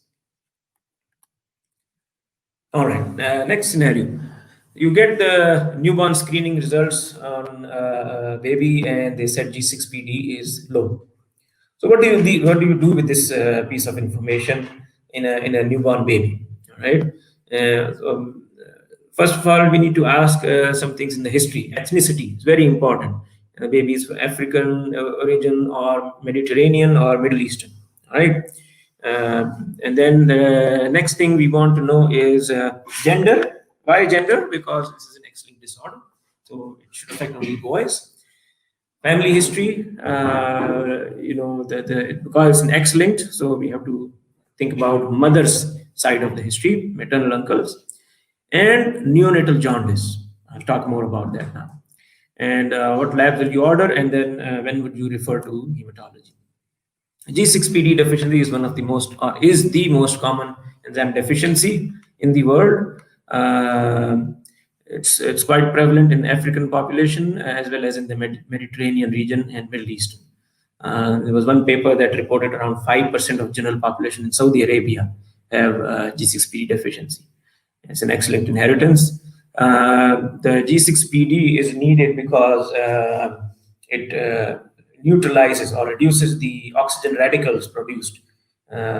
All right, next scenario. You get the newborn screening results on baby, and they said G6PD is low. So what do you do with this piece of information in a newborn baby? All right. First of all, we need to ask some things in the history. Ethnicity is very important. The baby is African origin or Mediterranean or Middle Eastern. All right. And then the next thing we want to know is gender. Why gender? Because this is an X-linked disorder, so it should affect only boys. Family history, because it's an X-linked, so we have to think about mother's side of the history, maternal uncles, and neonatal jaundice. I'll talk more about that now. And what labs will you order, and then when would you refer to hematology? G6PD deficiency is one of the most, is the most common enzyme deficiency in the world. It's quite prevalent in African population as well as in the Mediterranean region and Middle East. There was one paper that reported around 5% of general population in Saudi Arabia have G6PD deficiency. It's an excellent inheritance. The G6PD is needed because it neutralizes or reduces the oxygen radicals produced.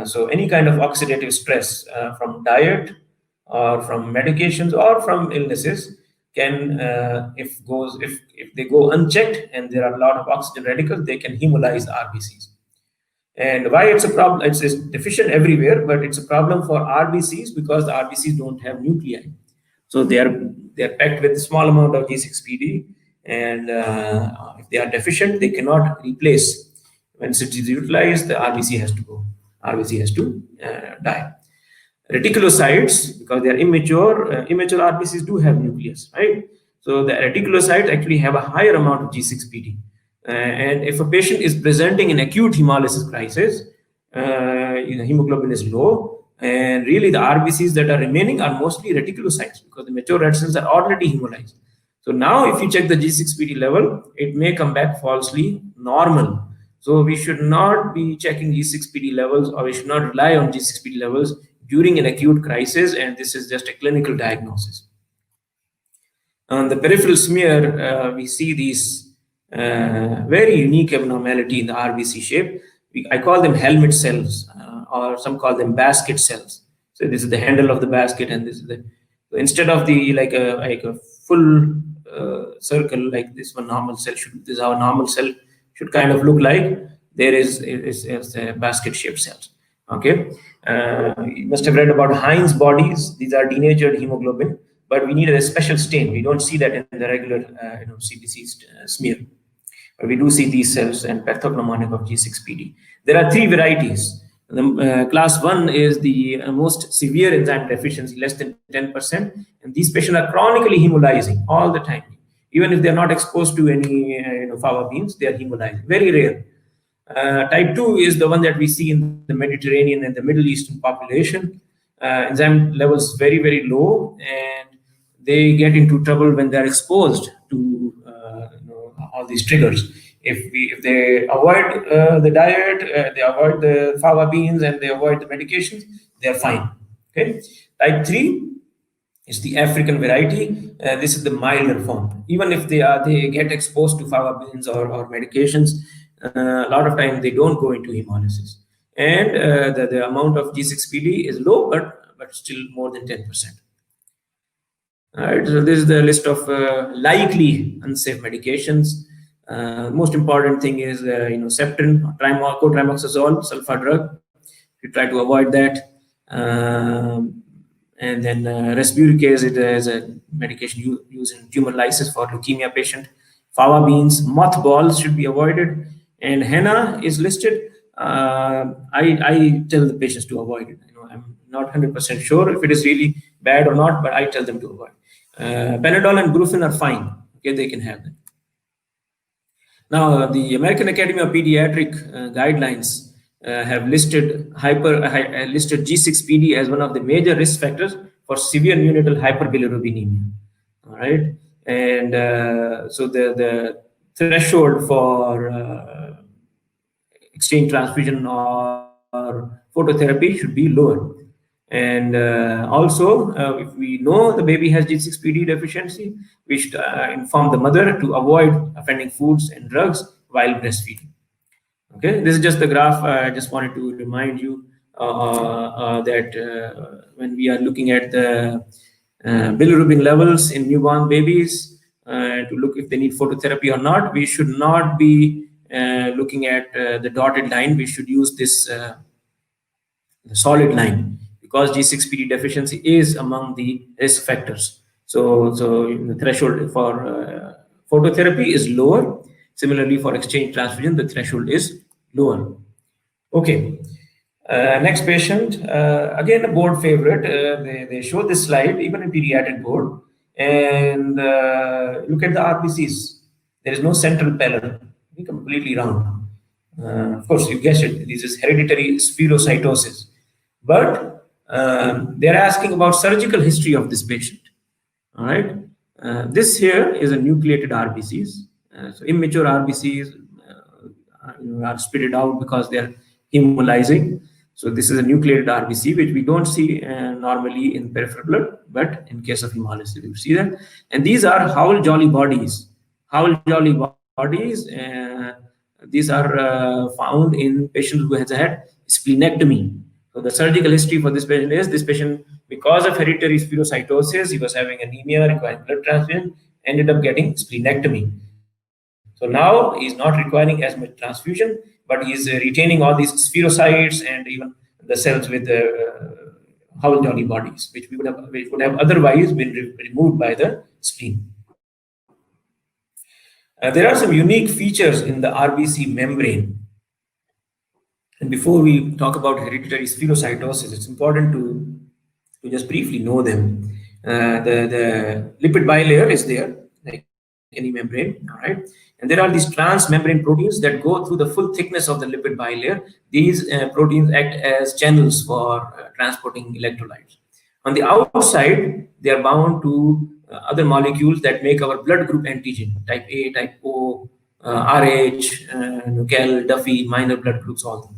So any kind of oxidative stress from diet or from medications or from illnesses can, if they go unchecked and there are a lot of oxygen radicals, they can hemolyze the RBCs. And why it's a problem? It's deficient everywhere, but it's a problem for RBCs because the RBCs don't have nuclei. So they're packed with a small amount of G6PD, and if they are deficient, they cannot replace. When it is utilized, the RBC has to go. RBC has to die. Reticulocytes, because they are immature RBCs do have nucleus, right? So the reticulocytes actually have a higher amount of G6PD. And if a patient is presenting an acute hemolysis crisis, hemoglobin is low, and really the RBCs that are remaining are mostly reticulocytes because the mature red cells are already hemolyzed. So now if you check the G6PD level, it may come back falsely normal. So we should not be checking G6PD levels, or we should not rely on G6PD levels during an acute crisis, and this is just a clinical diagnosis. On the peripheral smear, we see these very unique abnormality in the RBC shape. I call them helmet cells, or some call them basket cells. So this is the handle of the basket, and this is the, so instead of the like a full circle like this one normal cell should, this is how a normal cell should kind of look like. There is a basket shaped cells. Okay, you must have read about Heinz bodies. These are denatured hemoglobin, but we need a special stain. We don't see that in the regular CBC smear. But we do see these cells and pathognomonic of G6PD. There are three varieties. Class 1 is the most severe enzyme deficiency, less than 10%, and these patients are chronically hemolyzing all the time. Even if they're not exposed to any fava beans, they are hemolyzing. Very rare. Type 2 is the one that we see in the Mediterranean and the Middle Eastern population. Enzyme levels very, very low, and they get into trouble when they're exposed to all these triggers. If they avoid the diet, they avoid the fava beans, and they avoid the medications, they're fine. Okay. Type 3 is the African variety. This is the milder form. Even if they get exposed to fava beans or medications, a lot of time they don't go into hemolysis, and the amount of G6PD is low, but still more than 10%. All right, so this is the list of likely unsafe medications. Most important thing is Septin, cotrimoxazole, sulfa drug. You try to avoid that. And then resburicase is a medication used in tumor lysis for leukemia patient. Fava beans, mothballs should be avoided, and henna is listed. I tell the patients to avoid it. I'm not 100% sure if it is really bad or not, but I tell them to avoid. Panadol and Brufen are fine. Okay, they can have that. Now, the American Academy of Pediatric guidelines have listed G6PD as one of the major risk factors for severe neonatal hyperbilirubinemia. All right, and so the threshold for exchange transfusion or phototherapy should be lower. And also, if we know the baby has G6PD deficiency, we should inform the mother to avoid offending foods and drugs while breastfeeding. Okay, this is just the graph. I just wanted to remind you that when we are looking at the bilirubin levels in newborn babies, to look if they need phototherapy or not, we should not be looking at the dotted line. We should use this the solid line, because G6PD deficiency is among the risk factors. So the threshold for phototherapy is lower. Similarly, for exchange transfusion, the threshold is lower. Okay. Next patient, again a board favorite. They show this slide even in pediatric board, and look at the RBCs. There is no central pallor, completely round. Of course, you guessed it. This is hereditary spherocytosis. But they're asking about surgical history of this patient. All right. This here is a nucleated RBCs. So immature RBCs are spitted out because they're hemolyzing. So this is a nucleated RBC, which we don't see normally in peripheral blood, but in case of hemolysis, you see that. And these are Howell-Jolly bodies. Howell-Jolly bodies. These are found in patients who has had splenectomy. So the surgical history for this patient is because of hereditary spherocytosis, he was having anemia, requiring blood transfusion, ended up getting splenectomy. So now he's not requiring as much transfusion, but he's retaining all these spherocytes and even the cells with the Howell-Jolly bodies, which would have otherwise been removed by the spleen. There are some unique features in the RBC membrane. And before we talk about hereditary spherocytosis, it's important to just briefly know them. The lipid bilayer is there, like any membrane, all right? And there are these transmembrane proteins that go through the full thickness of the lipid bilayer. These proteins act as channels for transporting electrolytes. On the outside, they are bound to other molecules that make our blood group antigen, type A, type O, RH, Nuckel, Duffy, minor blood groups, all of them.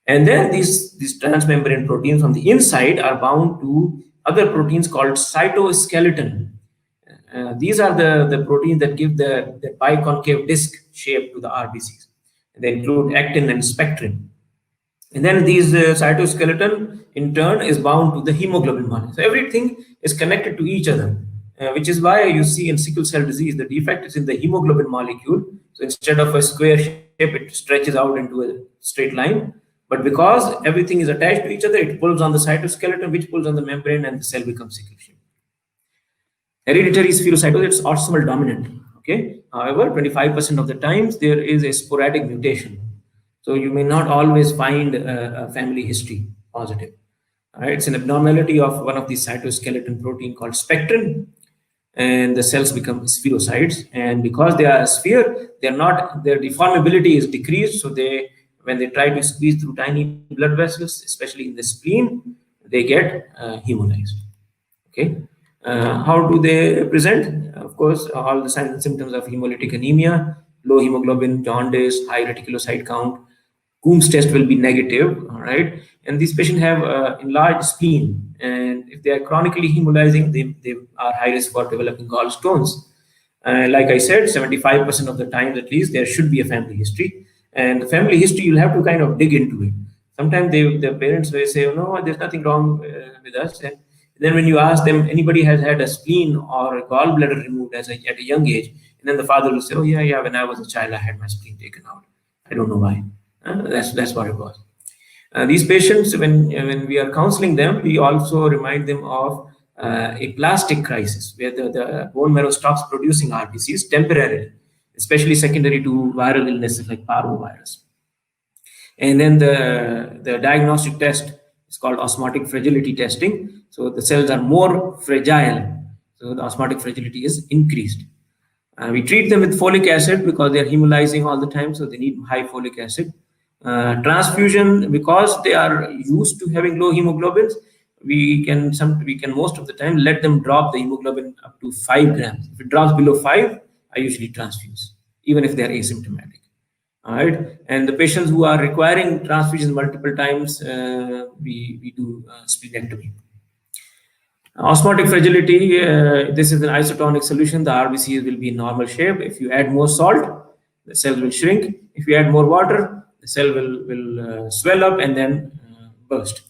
And then these transmembrane proteins on the inside are bound to other proteins called cytoskeleton. These are the proteins that give the biconcave disc shape to the RBCs. They include actin and spectrin. And then these cytoskeleton in turn is bound to the hemoglobin molecule. So everything is connected to each other, which is why you see in sickle cell disease, the defect is in the hemoglobin molecule. So instead of a square shape, it stretches out into a straight line. But because everything is attached to each other, it pulls on the cytoskeleton, which pulls on the membrane, and the cell becomes sickle shaped. Hereditary spherocytosis, it's autosomal dominant. Okay. However, 25% of the times there is a sporadic mutation. So you may not always find a family history positive. All right. It's an abnormality of one of the cytoskeleton protein called spectrin, and the cells become spherocytes. And because they are a sphere, they're not, their deformability is decreased. So they, when they try to squeeze through tiny blood vessels, especially in the spleen, they get hemolyzed. Okay. How do they present? Of course, all the signs and symptoms of hemolytic anemia, low hemoglobin, jaundice, high reticulocyte count. Coombs test will be negative, all right? And these patients have enlarged spleen, and if they are chronically hemolyzing, they are high risk for developing gallstones. Like I said, 75% of the times at least, there should be a family history. And the family history, you'll have to kind of dig into it. Sometimes the parents will say, oh, no, there's nothing wrong with us. And then when you ask them, anybody has had a spleen or a gallbladder removed at a young age, and then the father will say, oh, yeah, when I was a child, I had my spleen taken out. I don't know why. That's what it was. These patients, when we are counseling them, we also remind them of a plastic crisis where the bone marrow stops producing RBCs temporarily, especially secondary to viral illnesses like parvovirus. And then the diagnostic test is called osmotic fragility testing. So the cells are more fragile, so the osmotic fragility is increased. We treat them with folic acid because they are hemolyzing all the time, so they need high folic acid. Transfusion, because they are used to having low hemoglobins, we can most of the time let them drop the hemoglobin up to 5 grams. If it drops below 5, I usually transfuse, even if they are asymptomatic. All right, and the patients who are requiring transfusions multiple times, we do splenectomy. Osmotic fragility, this is an isotonic solution. The RBCs will be in normal shape. If you add more salt, the cells will shrink. If you add more water, the cell will swell up and then burst.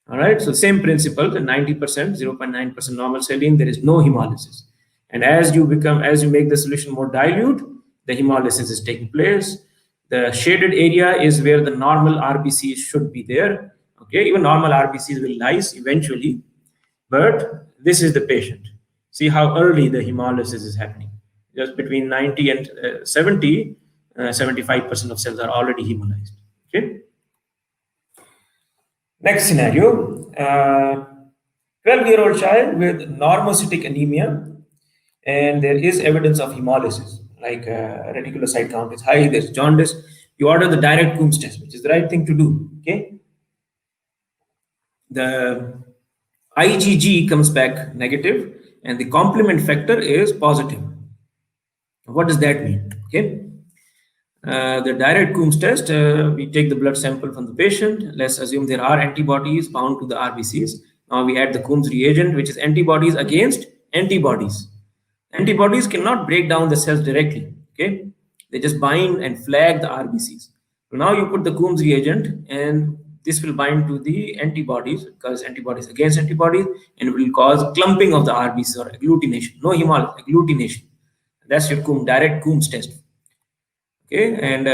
All right, so same principle, the 90%, 0.9% normal saline, there is no hemolysis. And as you make the solution more dilute, the hemolysis is taking place. The shaded area is where the normal RBCs should be there. Okay, even normal RBCs will lyse eventually, but this is the patient. See how early the hemolysis is happening. Just between 90 and 70, 75% of cells are already hemolyzed. Okay. Next scenario, 12-year-old child with normocytic anemia, and there is evidence of hemolysis, like reticulocyte count is high, there's jaundice. You order the direct Coombs test, which is the right thing to do. Okay. The IgG comes back negative, and the complement factor is positive. What does that mean? Okay. The direct Coombs test, we take the blood sample from the patient. Let's assume there are antibodies bound to the RBCs. Now we add the Coombs reagent, which is antibodies against antibodies. Antibodies cannot break down the cells directly. Okay, they just bind and flag the RBCs. So now you put the Coombs reagent, and this will bind to the antibodies, because antibodies against antibodies, and will cause clumping of the RBCs or agglutination. No hemolysis, agglutination. That's your direct Coombs test. Okay, and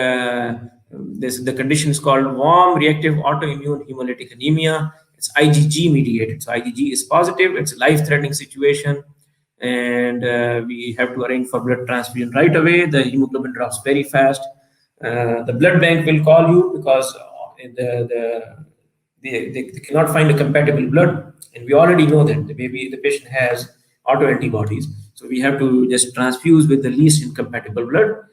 the condition is called warm reactive autoimmune hemolytic anemia. It's IgG mediated. So IgG is positive. It's a life-threatening situation, and we have to arrange for blood transfusion right away. The hemoglobin drops very fast. The blood bank will call you because they cannot find a compatible blood, and we already know that the patient has autoantibodies. So we have to just transfuse with the least incompatible blood.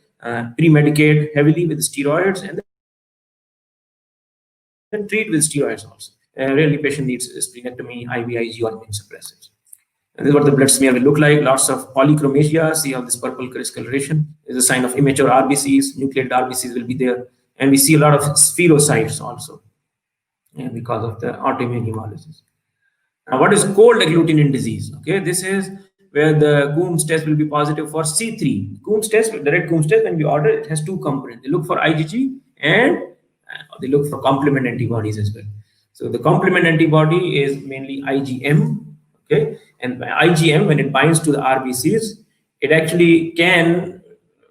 Pre-medicate heavily with steroids, and then treat with steroids also. Really, patient needs splenectomy, IVIG, or immunosuppressants. And this is what the blood smear will look like. Lots of polychromasia. See how this purple discoloration is a sign of immature RBCs. Nucleated RBCs will be there, and we see a lot of spherocytes also, because of the autoimmune hemolysis. Now, what is cold agglutinin disease? Okay, this is where the Coombs test will be positive for C3. Coombs test, direct Coombs test, when we order, it has two components. They look for IgG, and they look for complement antibodies as well. So the complement antibody is mainly IgM. Okay, and IgM, when it binds to the RBCs, it actually can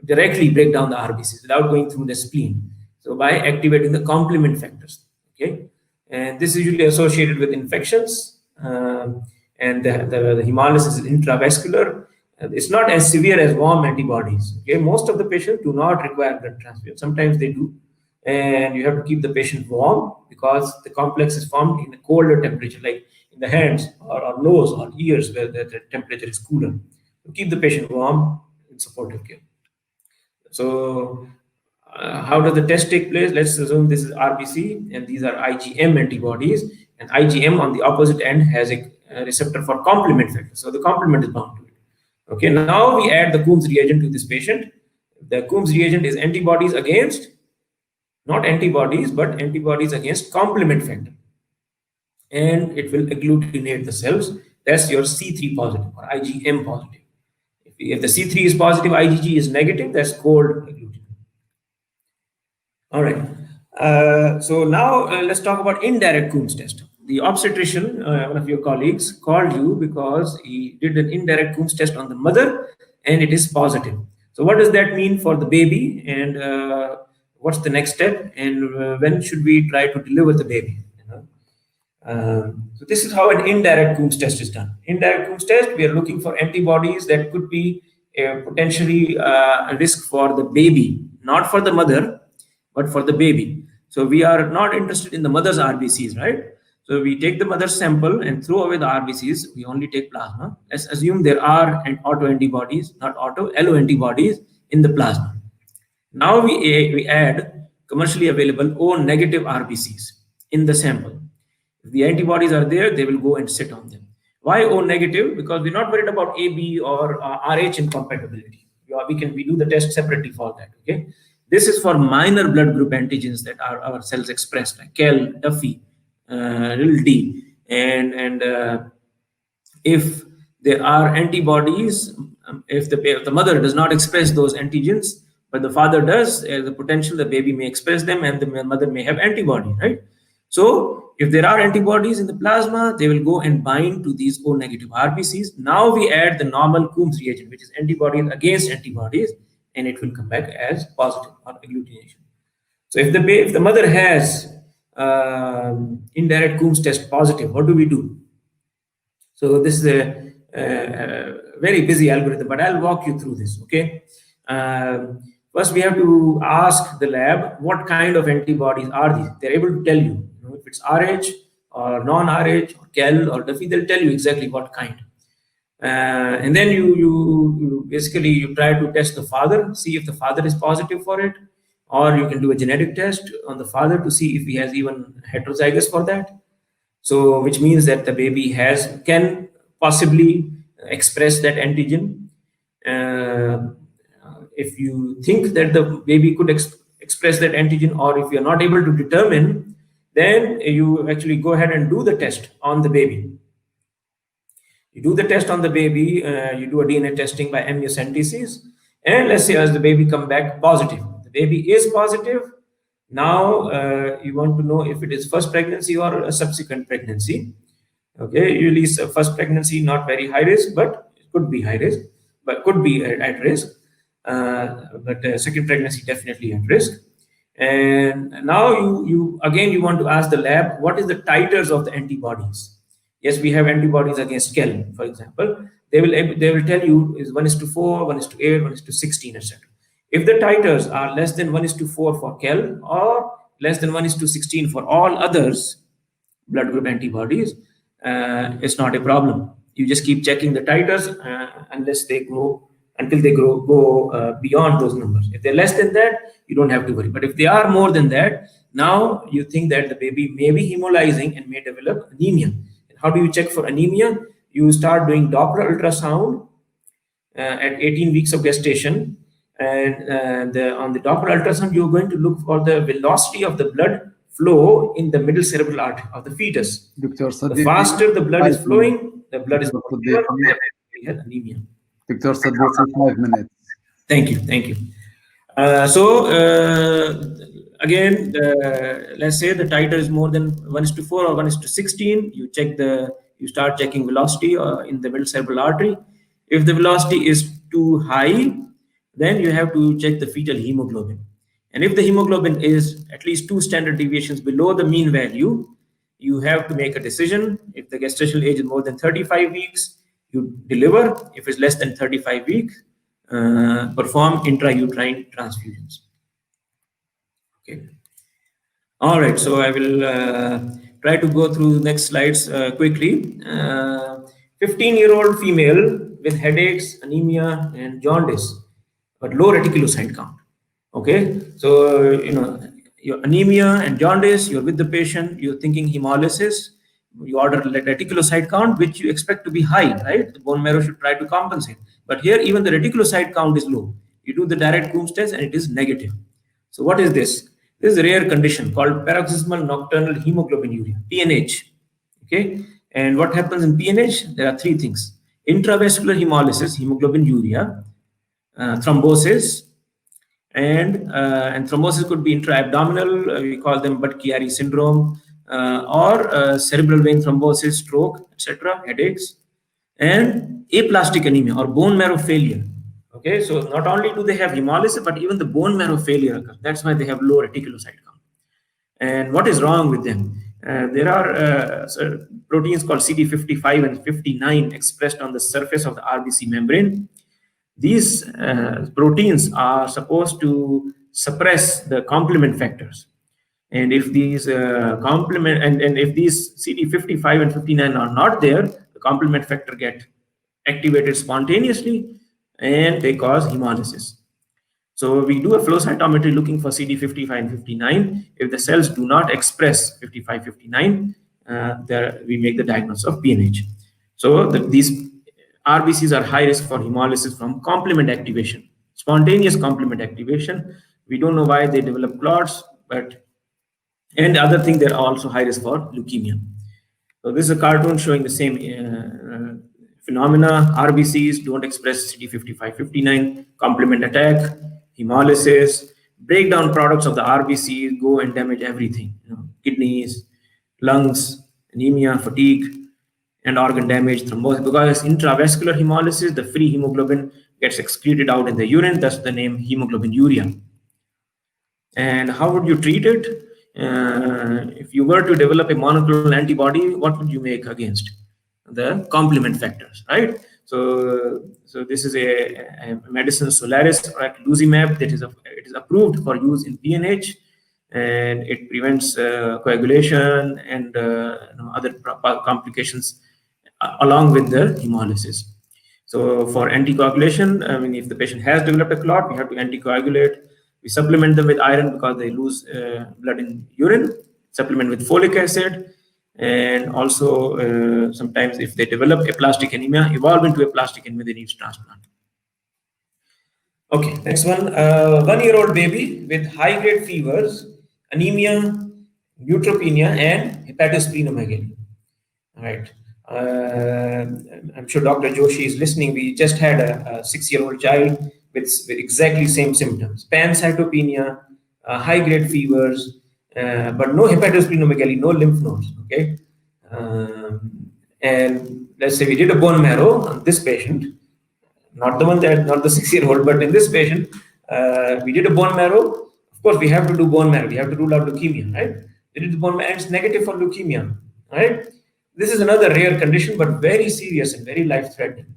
directly break down the RBCs without going through the spleen. So by activating the complement factors. Okay, and this is usually associated with infections, and the hemolysis is intravascular. It's not as severe as warm antibodies. Okay, most of the patients do not require blood transfusion. Sometimes they do, and you have to keep the patient warm because the complex is formed in a colder temperature, like in the hands or nose or ears, where the temperature is cooler. To keep the patient warm in supportive care. So, how does the test take place? Let's assume this is RBC and these are IgM antibodies, and IgM on the opposite end has a receptor for complement factor. So the complement is bound to it. Okay, now we add the Coombs reagent to this patient. The Coombs reagent is antibodies against, not antibodies, but antibodies against complement factor. And it will agglutinate the cells. That's your C3 positive or IgM positive. If the C3 is positive, IgG is negative, that's cold agglutinin. All right. So now let's talk about indirect Coombs test. The obstetrician, one of your colleagues, called you because he did an indirect Coombs test on the mother and it is positive. So what does that mean for the baby, and what's the next step, and when should we try to deliver the baby? So this is how an indirect Coombs test is done. Indirect Coombs test, we are looking for antibodies that could be potentially a risk for the baby, not for the mother, but for the baby. So we are not interested in the mother's RBCs, right? So we take the mother's sample and throw away the RBCs. We only take plasma. Let's assume there are autoantibodies, not alloantibodies in the plasma. Now we add commercially available O negative RBCs in the sample. If the antibodies are there, they will go and sit on them. Why O negative? Because we're not worried about AB or RH incompatibility. We do the test separately for that. Okay. This is for minor blood group antigens that are our cells express, like Kel, Duffy, little d, and if there are antibodies, if the mother does not express those antigens, but the father does, the potential the baby may express them and the mother may have antibody, right? So if there are antibodies in the plasma, they will go and bind to these O negative RBCs. Now we add the normal Coombs reagent, which is antibodies against antibodies, and it will come back as positive or agglutination. So if the mother has indirect Coombs test positive, what do we do? So this is a very busy algorithm, but I'll walk you through this. Okay. First, we have to ask the lab what kind of antibodies are these. They're able to tell you, if it's RH or non-RH or Kel or Duffy, they'll tell you exactly what kind. And then you basically try to test the father, see if the father is positive for it, or you can do a genetic test on the father to see if he has even heterozygous for that. So which means that the baby can possibly express that antigen. If you think that the baby could express that antigen, or if you're not able to determine, then you actually go ahead and do the test on the baby. You do the test on the baby, you do a DNA testing by amniocentesis, and let's say as the baby come back positive. The baby is positive. Now you want to know if it is first pregnancy or a subsequent pregnancy. Okay, usually first pregnancy not very high risk, but it could be high risk, but could be at risk. But second pregnancy definitely at risk. And now you want to ask the lab what is the titers of the antibodies. Yes, we have antibodies against Kel, for example. They will tell you is 1:4, 1:8, 1:16, etc. If the titers are less than 1:4 for Kel or less than 1:16 for all others blood group antibodies, it's not a problem. You just keep checking the titers until they go beyond those numbers. If they're less than that, you don't have to worry. But if they are more than that, now you think that the baby may be hemolyzing and may develop anemia. How do you check for anemia? You start doing Doppler ultrasound at 18 weeks of gestation. And on the Doppler ultrasound, you're going to look for the velocity of the blood flow in the middle cerebral artery of the fetus. Dr. Sadiq, the faster the blood is flowing, the blood is anemia. Dr. Sadiq, 5 minutes. Thank you. Again, let's say the titer is more than 1:4 or 1:16. You start checking velocity in the middle cerebral artery. If the velocity is too high, then you have to check the fetal hemoglobin. And if the hemoglobin is at least 2 standard deviations below the mean value, you have to make a decision. If the gestational age is more than 35 weeks, you deliver. If it's less than 35 weeks, perform intrauterine transfusions. Okay. All right, so I will try to go through the next slides quickly. 15-year-old female with headaches, anemia, and jaundice, but low reticulocyte count. Okay, so your anemia and jaundice, you're with the patient, you're thinking hemolysis, you order reticulocyte count, which you expect to be high, right? The bone marrow should try to compensate. But here, even the reticulocyte count is low. You do the direct Coombs test and it is negative. So what is this? This is a rare condition called paroxysmal nocturnal hemoglobinuria, PNH. Okay, and what happens in PNH? There are three things: intravascular hemolysis, hemoglobinuria, thrombosis, and thrombosis could be intra-abdominal. We call them Budd-Chiari syndrome, or cerebral vein thrombosis, stroke, etc., headaches, and aplastic anemia or bone marrow failure. Okay, so not only do they have hemolysis, but even the bone marrow failure occurs. That's why they have low reticulocyte count. And what is wrong with them? There are proteins called CD55 and 59 expressed on the surface of the RBC membrane. These proteins are supposed to suppress the complement factors. And if these if these CD55 and 59 are not there, the complement factor get activated spontaneously and they cause hemolysis. So we do a flow cytometry looking for CD55 and 59. If the cells do not express 55, 59, there we make the diagnosis of PNH. So these RBCs are high risk for hemolysis from complement activation, spontaneous complement activation. We don't know why they develop clots, and the other thing, they're also high risk for leukemia. So this is a cartoon showing the same phenomena. RBCs don't express CD55, 59, complement attack, hemolysis, breakdown products of the RBCs go and damage everything, kidneys, lungs, anemia, fatigue, and organ damage, thrombosis. Because intravascular hemolysis, the free hemoglobin gets excreted out in the urine, thus the name hemoglobinuria. And how would you treat it? If you were to develop a monoclonal antibody, what would you make against? The complement factors, right? So this is a medicine Solaris or eculizumab that it is approved for use in PNH, and it prevents coagulation and other complications along with the hemolysis. So for anticoagulation, I mean, if the patient has developed a clot, we have to anticoagulate. We supplement them with iron because they lose blood in urine, supplement with folic acid, and also sometimes if they develop aplastic anemia, evolve into aplastic anemia, they need transplant. Okay, next one. 1-year-old baby with high-grade fevers, anemia, neutropenia, and hepatosplenomegaly. All right. I'm sure Dr. Joshi is listening. We just had a 6-year-old child with exactly same symptoms: pancytopenia, high-grade fevers, but no hepatosplenomegaly, no lymph nodes. Okay, and let's say we did a bone marrow on this patient, not the 6-year-old, but in this patient, we did a bone marrow. Of course, we have to do bone marrow. We have to rule out leukemia, right? We did the bone marrow, and it's negative for leukemia, right? This is another rare condition, but very serious and very life-threatening,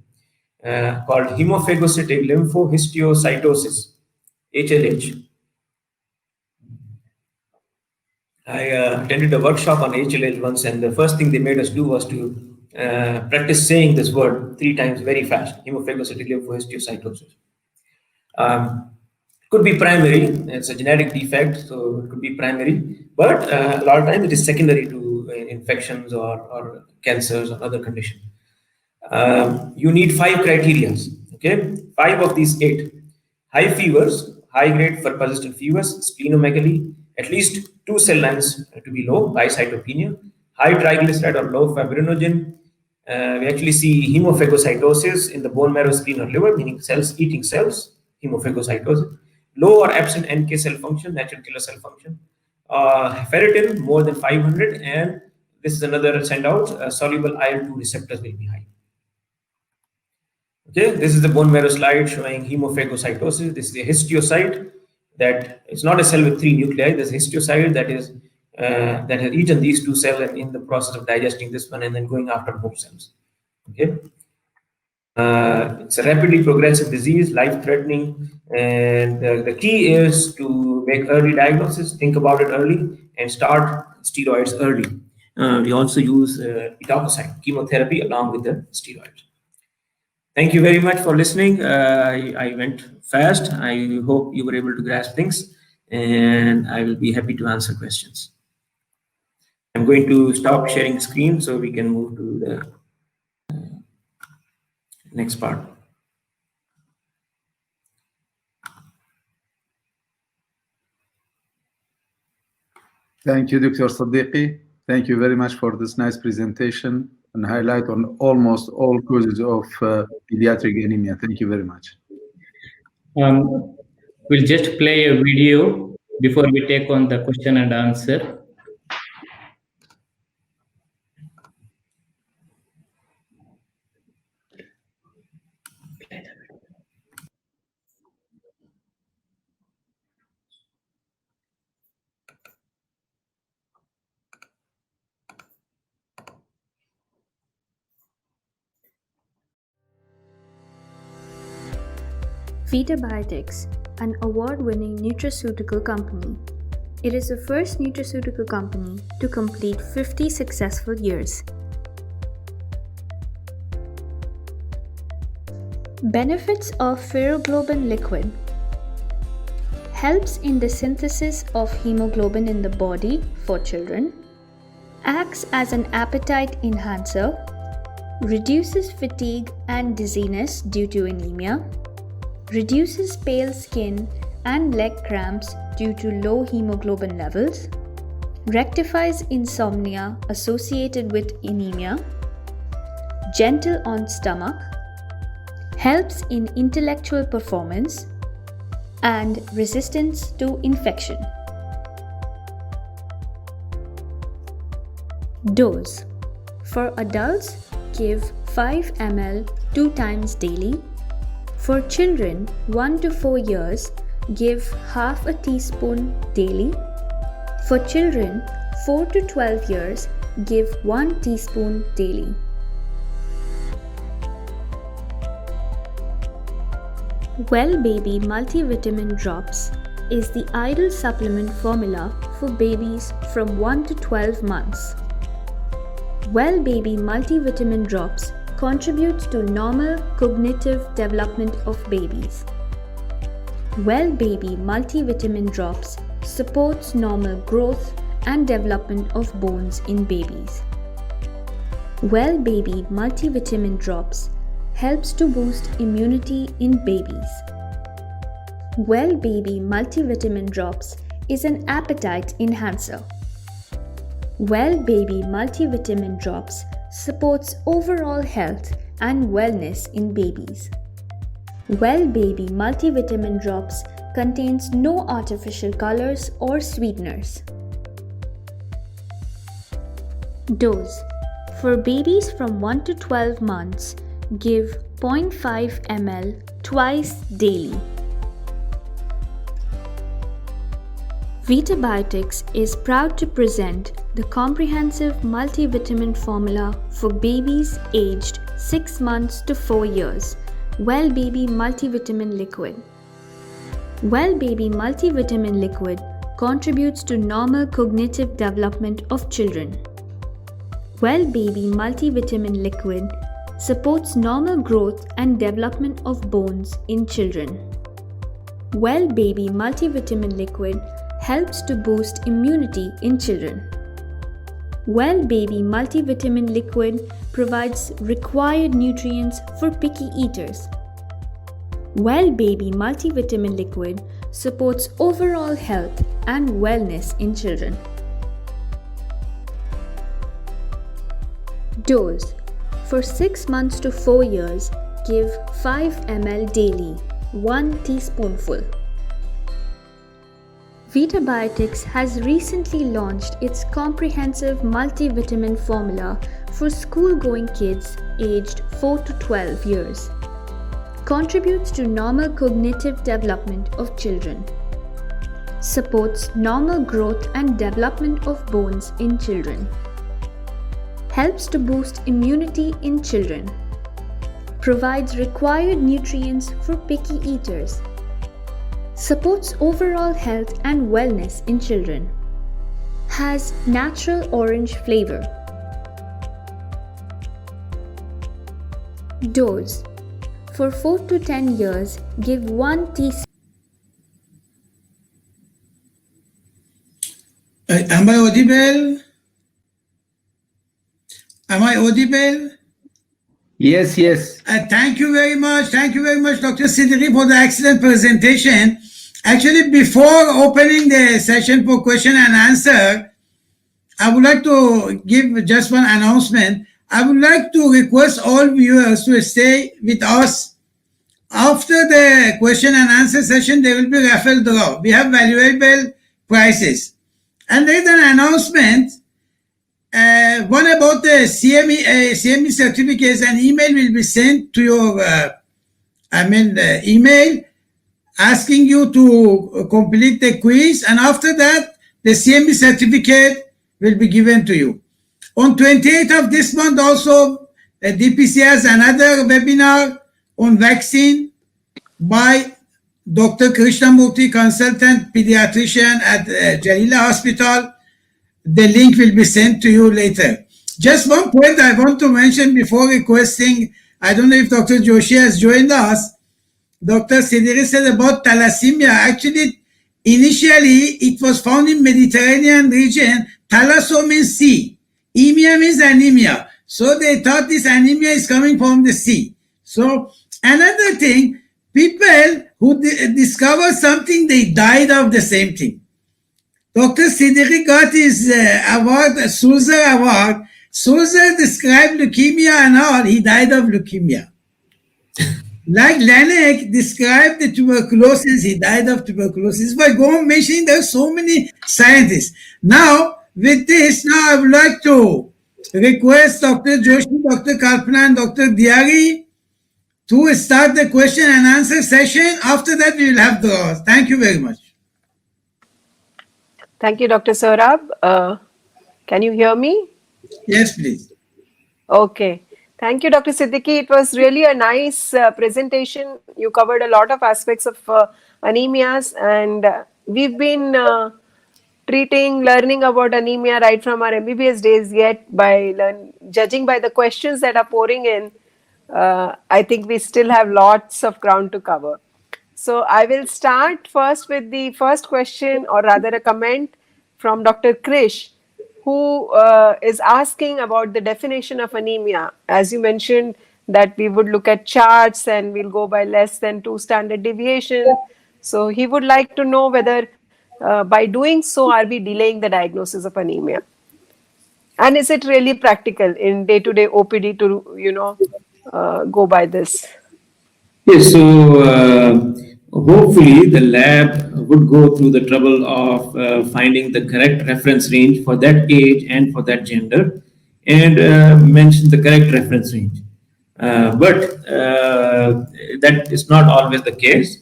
called hemophagocytic lymphohistiocytosis, HLH. I attended a workshop on HLH once, and the first thing they made us do was to practice saying this word 3 times very fast: hemophagocytic lymphohistiocytosis. Could be primary. It's a genetic defect, so it could be primary, but a lot of times it is secondary to infections or cancers or other conditions. You need 5 criteria. Okay, 5 of these 8: high fevers, high-grade for persistent fevers, splenomegaly, at least 2 cell lines to be low, bicytopenia, high triglyceride or low fibrinogen. We actually see hemophagocytosis in the bone marrow, spleen, or liver, meaning cells eating cells, hemophagocytosis. Low or absent NK cell function, natural killer cell function. Ferritin more than 500, and this is another send out, soluble IL-2 receptors will be high. Okay, this is the bone marrow slide showing hemophagocytosis. This is a histiocyte. that it's not a cell with 3 nuclei. There's a histiocyte that is that has eaten these 2 cells and in the process of digesting this one and then going after more cells. Okay. It's a rapidly progressive disease, life-threatening, and the key is to make early diagnosis, think about it early, and start steroids early. We also use etoposide chemotherapy along with the steroids. Thank you very much for listening. I went fast. I hope you were able to grasp things, and I will be happy to answer questions. I'm going to stop sharing the screen so we can move to the next part. Thank you, Dr. Sadiqi. Thank you very much for this nice presentation and highlight on almost all causes of pediatric anemia. Thank you very much. We'll just play a video before we take on the question and answer. Pediatric, an award-winning nutraceutical company. It is the first nutraceutical company to complete 50 successful years. Benefits of ferroglobin liquid: helps in the synthesis of hemoglobin in the body for children, acts as an appetite enhancer, reduces fatigue and dizziness due to anemia, reduces pale skin and leg cramps due to low hemoglobin levels, rectifies insomnia associated with anemia, gentle on stomach, helps in intellectual performance, and resistance to infection. Dose: for adults, give 5 ml 2 times daily. For children 1 to 4 years, give half a teaspoon daily. For children 4 to 12 years, give 1 teaspoon daily. Well Baby Multivitamin Drops is the ideal supplement formula for babies from 1 to 12 months. Well Baby Multivitamin Drops contributes to normal cognitive development of babies. Well Baby Multivitamin Drops supports normal growth and development of bones in babies. Well Baby Multivitamin Drops helps to boost immunity in babies. Well Baby Multivitamin Drops is an appetite enhancer. Well Baby Multivitamin Drops supports overall health and wellness in babies. Well Baby Multivitamin Drops contains no artificial colors or sweeteners. Dose: for babies from 1 to 12 months, give 0.5 ml twice daily. Pediatric is proud to present the comprehensive multivitamin formula for babies aged 6 months to 4 years, Well Baby Multivitamin Liquid. Well Baby Multivitamin Liquid contributes to normal cognitive development of children. Well Baby Multivitamin Liquid supports normal growth and development of bones in children. Well Baby Multivitamin Liquid helps to boost immunity in children. Well Baby Multivitamin Liquid provides required nutrients for picky eaters. Well Baby Multivitamin Liquid supports overall health and wellness in children. Dose: for 6 months to 4 years, give 5 ml daily, 1 teaspoonful. Pediatric has recently launched its comprehensive multivitamin formula for school-going kids aged 4 to 12 years. Contributes to normal cognitive development of children. supports normal growth and development of bones in children, helps to boost immunity in children, provides required nutrients for picky eaters, supports overall health and wellness in children, has natural orange flavor. Dose: for 4 to 10 years, give 1 teaspoon. Am I audible? Am I audible? Yes, yes. Thank you very much. Thank you very much, Dr. Siddiqui, for the excellent presentation. Actually, before opening the session for question and answer, I would like to give just one announcement. I would like to request all viewers to stay with us. After the question and answer session, there will be raffle draw. We have valuable prizes. And there is an announcement. One about the CME certificates. An email will be sent to your email asking you to complete the quiz, and after that the CME certificate will be given to you. On 28th of this month also, DPC has another webinar on vaccine by Dr. Krishnamurthy, consultant pediatrician at Jalila Hospital. The link will be sent to you later. Just one point I want to mention before requesting, I don't know if Dr. Joshi has joined us. Dr. Siddiqui said about thalassemia. Actually, initially, it was found in Mediterranean region. Thalasso means sea. Emia means anemia. So they thought this anemia is coming from the sea. So another thing, people who discover something, they died of the same thing. Dr. Siddiqui got his award, Sulzer Award. Sulzer described leukemia and all. He died of leukemia. Like Laennec described the tuberculosis, he died of tuberculosis. By going mentioning, there are so many scientists. Now, with this, I would like to request Dr. Joshi, Dr. Kalpana, and Dr. Diari to start the question and answer session. After that, we will have draws. Thank you very much. Thank you, Dr. Saurabh. Can you hear me? Yes, please. Okay. Thank you, Dr. Siddiqui. It was really a nice presentation. You covered a lot of aspects of anemias, and we've been learning about anemia right from our MBBS days, yet judging by the questions that are pouring in, I think we still have lots of ground to cover. So I will start first with the first question, or rather a comment from Dr. Krish, who is asking about the definition of anemia. As you mentioned that we would look at charts and we'll go by less than 2 standard deviation. So he would like to know whether by doing so, are we delaying the diagnosis of anemia? And is it really practical in day-to-day OPD to, go by this? Yes, so hopefully the lab would go through the trouble of finding the correct reference range for that age and for that gender, and mention the correct reference range. But that is not always the case.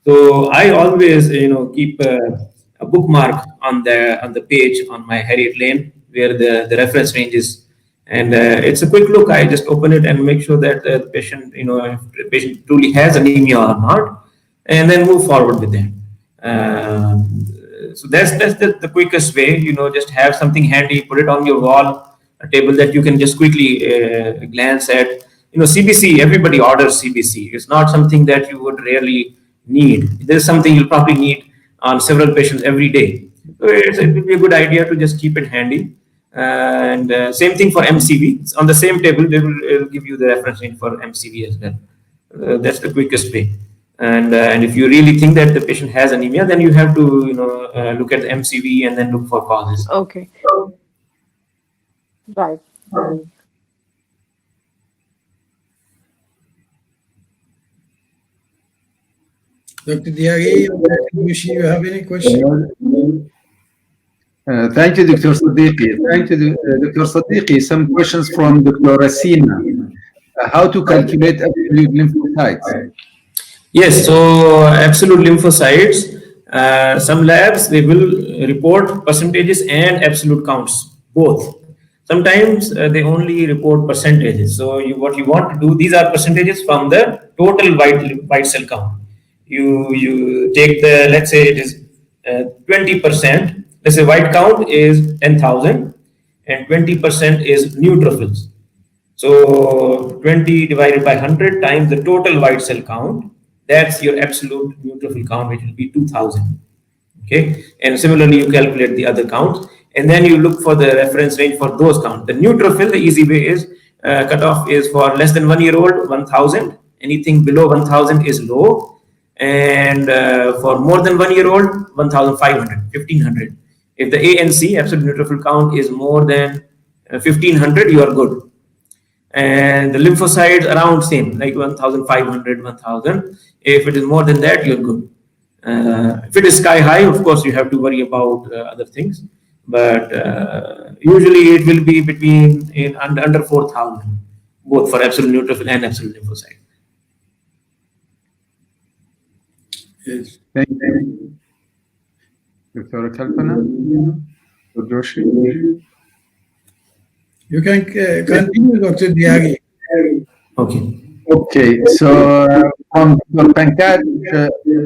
So I always, keep a bookmark on the page on my Harriet Lane where the reference range is. And it's a quick look. I just open it and make sure that the patient, if the patient truly has anemia or not, and then move forward with that. So that's the quickest way. Just have something handy, put it on your wall, a table that you can just quickly glance at. CBC. Everybody orders CBC. It's not something that you would rarely need. There's something you'll probably need on several patients every day. So it would be a good idea to just keep it handy. And same thing for MCV. It's on the same table, they will give you the reference range for MCV as well. That's the quickest way. And if you really think that the patient has anemia, then you have to look at the MCV and then look for causes. Okay. Right. Dr. Diari, you have any question? Thank you, Dr. Siddiqui. Thank you, Dr. Siddiqui. Some questions from Dr. Rasina. How to calculate absolute lymphocytes? Yes, so absolute lymphocytes, Some labs they will report percentages and absolute counts both. Sometimes they only report percentages. So what you want to do, these are percentages from the total white cell count. You take the, let's say it is 20%. Let's say white count is 10,000 and 20% is neutrophils. So 20 divided by 100 times the total white cell count, that's your absolute neutrophil count, which will be 2000. Okay, and similarly you calculate the other counts, and then you look for the reference range for those counts. The neutrophil, the easy way is cutoff is for less than 1 year old 1000. Anything below 1000 is low, and for more than 1 year old 1500, 1500. If the ANC, absolute neutrophil count, is more than 1500, you are good. And the lymphocytes around same, like 1500, 1000. If it is more than that, you're good. If it is sky high, of course you have to worry about other things, but usually it will be between under 4000, both for absolute neutrophil and absolute lymphocyte. Yes. Thank you. Dr. Kalpana? Dr. Joshi? You can continue, Dr. Diagi. Okay. Okay, so from Dr. Pankaj,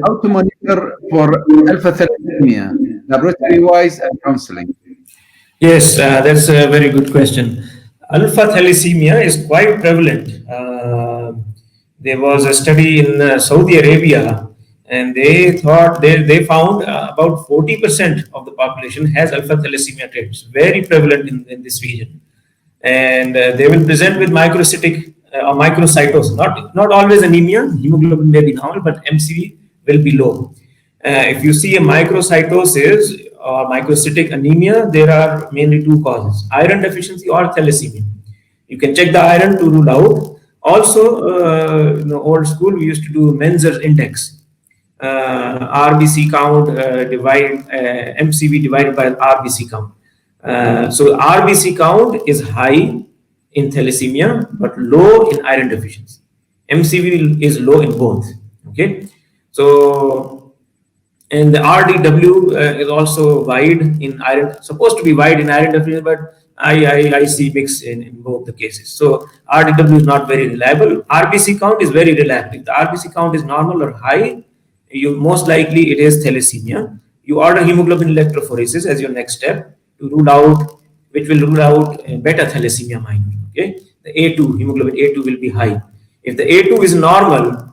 how to monitor for alpha thalassemia, laboratory-wise and counseling? Yes, that's a very good question. Alpha thalassemia is quite prevalent. There was a study in Saudi Arabia, and they thought they found about 40% of the population has alpha thalassemia traits, very prevalent in this region. And they will present with microcytic or microcytosis, not always anemia. Hemoglobin may be normal, but MCV will be low. If you see a microcytosis or microcytic anemia, there are mainly two causes: iron deficiency or thalassemia. You can check the iron to rule out. Also, old school, we used to do Menzel's index. RBC count divide MCV divided by RBC count. So RBC count is high in thalassemia but low in iron deficiency. MCV is low in both. Okay, so and the RDW is also wide in iron, supposed to be wide in iron deficiency, but I see mix in both the cases. So RDW is not very reliable. RBC count is very reliable. If the RBC count is normal or high, you most likely it is thalassemia. You order hemoglobin electrophoresis as your next step to rule out, which will rule out beta thalassemia minor. Okay, the A2, hemoglobin A2 will be high. If the A2 is normal,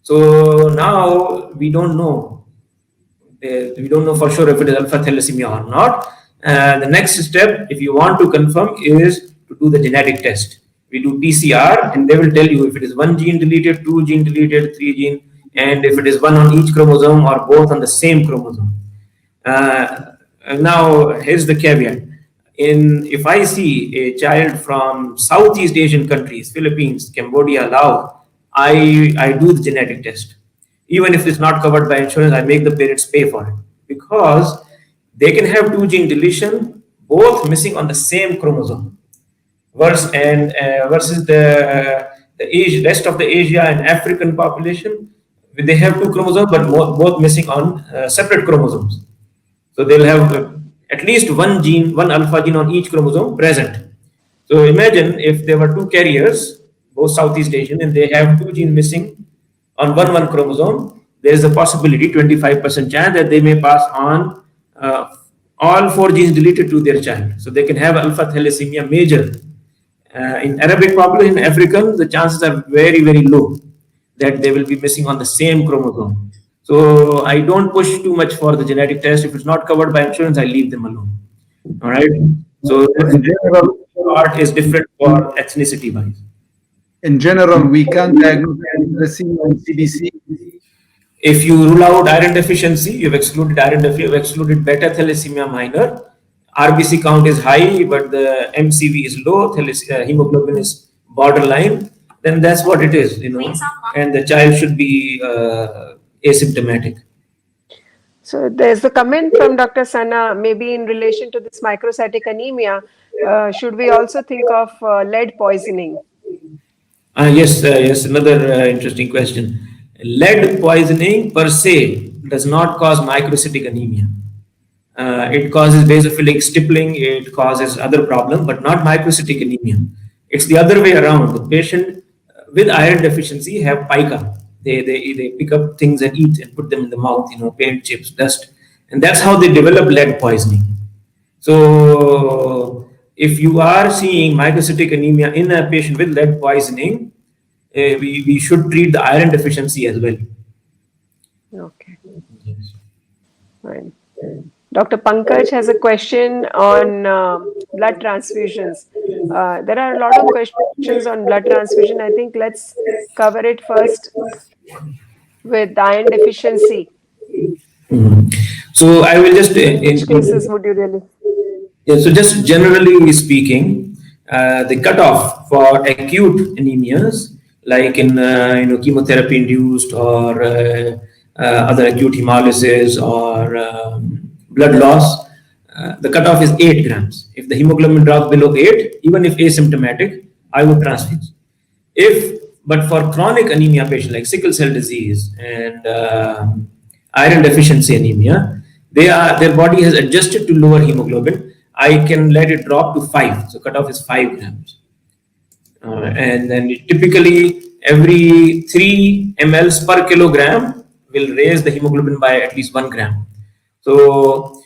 so now we don't know. We don't know for sure if it is alpha thalassemia or not. The next step, if you want to confirm, is to do the genetic test. We do PCR, and they will tell you if it is 1 gene deleted, 2 gene deleted, 3 gene, and if it is one on each chromosome or both on the same chromosome. Now, here's the caveat. If I see a child from Southeast Asian countries, Philippines, Cambodia, Laos, I do the genetic test. Even if it's not covered by insurance, I make the parents pay for it, because they can have 2 gene deletion, both missing on the same chromosome. Versus the rest of the Asia and African population, they have 2 chromosomes, but both missing on separate chromosomes. So they'll have at least 1 gene, 1 alpha gene on each chromosome present. So imagine if there were 2 carriers, both Southeast Asian, and they have 2 genes missing on one chromosome, there is a possibility, 25% chance, that they may pass on all 4 genes deleted to their child. So they can have alpha thalassemia major. In Arabic population, African, the chances are very, very low that they will be missing on the same chromosome. So I don't push too much for the genetic test. If it's not covered by insurance, I leave them alone. All right. So in general, part is different for ethnicity wise. In general, we can diagnose thalassemia and CBC. If you rule out iron deficiency, you've excluded iron deficiency, you've excluded beta thalassemia minor. RBC count is high, but the MCV is low. Hemoglobin is borderline. Then that's what it is, and the child should be asymptomatic. So there's a comment from Dr. Sana, maybe in relation to this microcytic anemia. Should we also think of lead poisoning? Yes, another interesting question. Lead poisoning per se, does not cause microcytic anemia. It causes basophilic stippling, it causes other problem, but not microcytic anemia. It's the other way around. The patient with iron deficiency have pica. They pick up things and eat and put them in the mouth, paint chips, dust. And that's how they develop lead poisoning. So if you are seeing microcytic anemia in a patient with lead poisoning, we should treat the iron deficiency as well. Okay. Fine. Dr. Pankaj has a question on blood transfusions. There are a lot of questions on blood transfusion. I think let's cover it first with iron deficiency. So I will just Which cases would you really? Yeah, so just generally speaking, the cutoff for acute anemias, like in chemotherapy induced or other acute hemolysis or blood loss, the cutoff is 8 grams. If the hemoglobin drops below 8, even if asymptomatic, I would transfuse. But for chronic anemia patient like sickle cell disease and iron deficiency anemia, their body has adjusted to lower hemoglobin. I can let it drop to 5. So cutoff is 5 grams. And then typically every 3 mLs per kilogram will raise the hemoglobin by at least 1 gram. So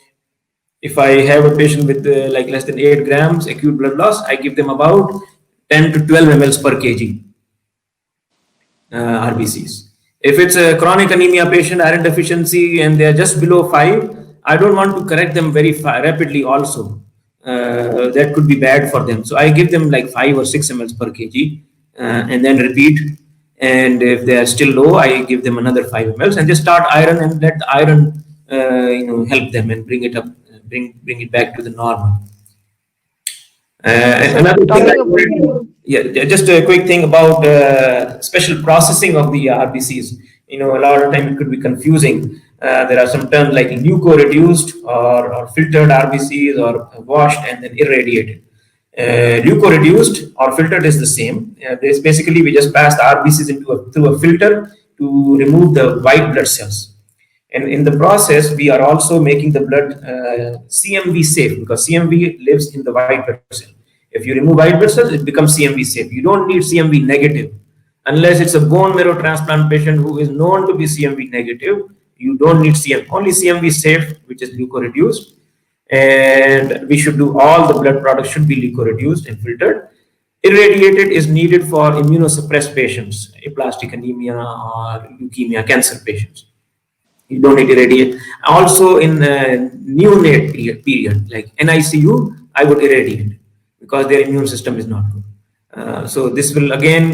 if I have a patient with like less than 8 grams acute blood loss, I give them about 10 to 12 mLs per kg RBCs. If it's a chronic anemia patient, iron deficiency, and they are just below 5, I don't want to correct them very rapidly also. That could be bad for them. So I give them like 5 or 6 mLs per kg and then repeat. And if they are still low, I give them another 5 mLs and just start iron and let the iron help them and bring it up, bring it back to the normal. Another thing, just a quick thing about special processing of the RBCs. A lot of time it could be confusing. There are some terms like leuko-reduced or filtered RBCs or washed and then irradiated. Leuko-reduced or filtered is the same. This basically we just pass the RBCs through a filter to remove the white blood cells. And in the process, we are also making the blood CMV safe because CMV lives in the white blood cell. If you remove white blood cells, it becomes CMV safe. You don't need CMV negative. Unless it's a bone marrow transplant patient who is known to be CMV negative, you don't need CMV. Only CMV safe, which is leuko-reduced. And we should do all the blood products should be leuko-reduced and filtered. Irradiated is needed for immunosuppressed patients, aplastic anemia or leukemia, cancer patients. You don't need to irradiate. Also in neonate period, like NICU, I would irradiate because their immune system is not good. So this will again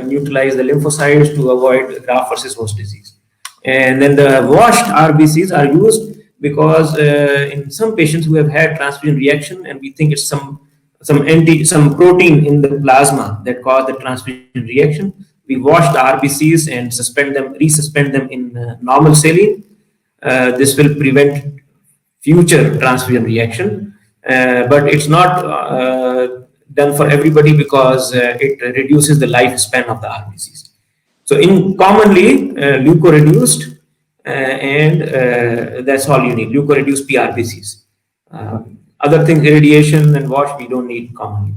neutralize the lymphocytes to avoid graft versus host disease. And then the washed RBCs are used because in some patients who have had transfusion reaction, and we think it's some protein in the plasma that caused the transfusion reaction. We wash the RBCs and resuspend them in normal saline. This will prevent future transfusion reaction, but it's not done for everybody because it reduces the lifespan of the RBCs. So commonly leuko-reduced and that's all you need, leuko-reduced PRBCs. Other things, irradiation and wash, we don't need commonly.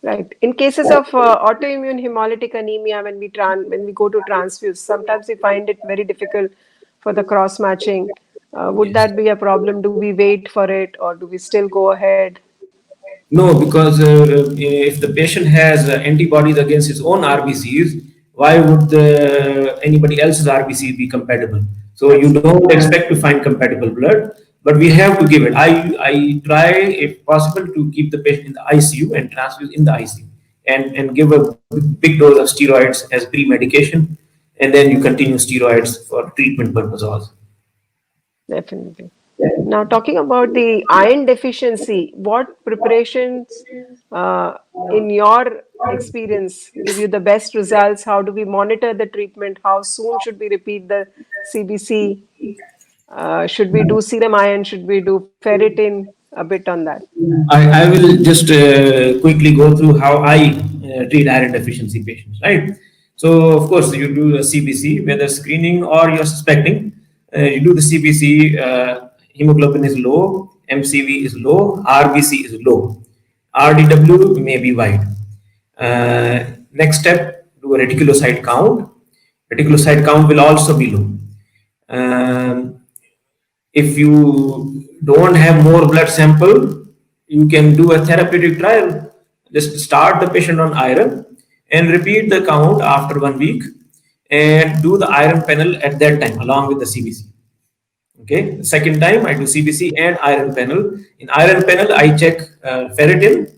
Right. In cases of autoimmune hemolytic anemia, when we go to transfuse, sometimes we find it very difficult for the cross matching. Would that be a problem? Do we wait for it, or do we still go ahead? No, because if the patient has antibodies against his own RBCs, why would anybody else's RBC be compatible? So you don't expect to find compatible blood, but we have to give it. I try, if possible, to keep the patient in the ICU and transfuse in the ICU and give a big dose of steroids as pre-medication, and then you continue steroids for treatment purpose also. Definitely. Now, talking about the iron deficiency, what preparations in your experience give you the best results? How do we monitor the treatment? How soon should we repeat the CBC? Should we do serum iron? Should we do ferritin? A bit on that. I will just quickly go through how I treat iron deficiency patients, right? So of course you do a CBC, whether screening or you're suspecting. You do the CBC, hemoglobin is low, MCV is low, RBC is low, RDW may be wide. Next step, do a reticulocyte count. Reticulocyte count will also be low. If you don't have more blood sample, you can do a therapeutic trial. Just start the patient on iron and repeat the count after 1 week and do the iron panel at that time along with the CBC. Okay, the second time I do CBC and iron panel. In iron panel, I check ferritin,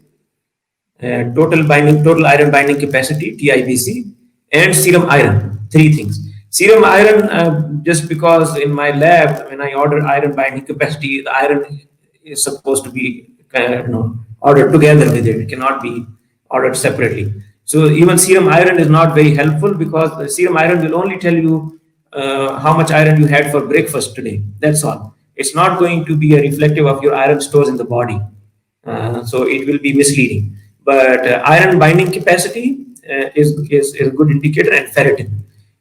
total iron binding capacity (TIBC), and serum iron. Three things. Serum iron, just because in my lab when I order iron binding capacity, the iron is supposed to be ordered together with it. It cannot be ordered separately. So even serum iron is not very helpful because the serum iron will only tell you how much iron you had for breakfast today. That's all. It's not going to be a reflective of your iron stores in the body. So it will be misleading. But iron binding capacity is a good indicator, and ferritin.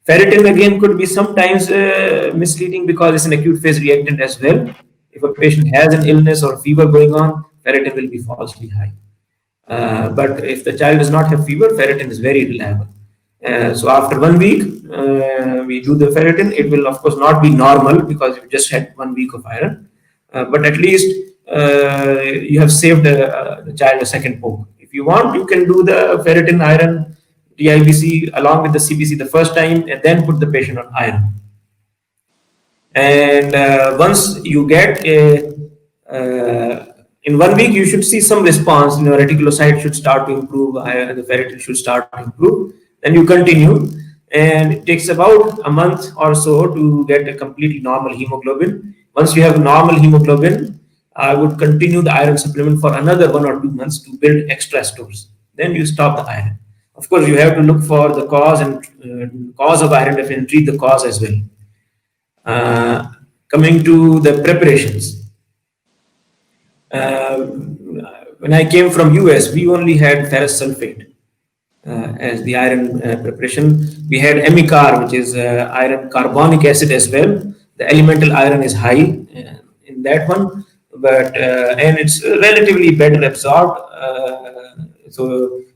Ferritin again could be sometimes misleading because it's an acute phase reactant as well. If a patient has an illness or fever going on, ferritin will be falsely high. But if the child does not have fever, ferritin is very reliable. So after 1 week, we do the ferritin. It will of course not be normal because you just had 1 week of iron, but at least you have saved the child a second poke. If you want, you can do the ferritin iron TIBC along with the CBC the first time and then put the patient on iron. And once you get in 1 week, you should see some response. Reticulocyte should start to improve, the ferritin should start to improve. Then you continue, and it takes about a month or so to get a completely normal hemoglobin. Once you have normal hemoglobin, I would continue the iron supplement for another 1 or 2 months to build extra stores. Then you stop the iron. Of course, you have to look for the cause and cause of iron deficiency and treat the cause as well. Coming to the preparations. When I came from US, we only had ferrous sulfate as the iron preparation. We had Emicar, which is iron carbonic acid as well. The elemental iron is high in that one, but and it's relatively better absorbed.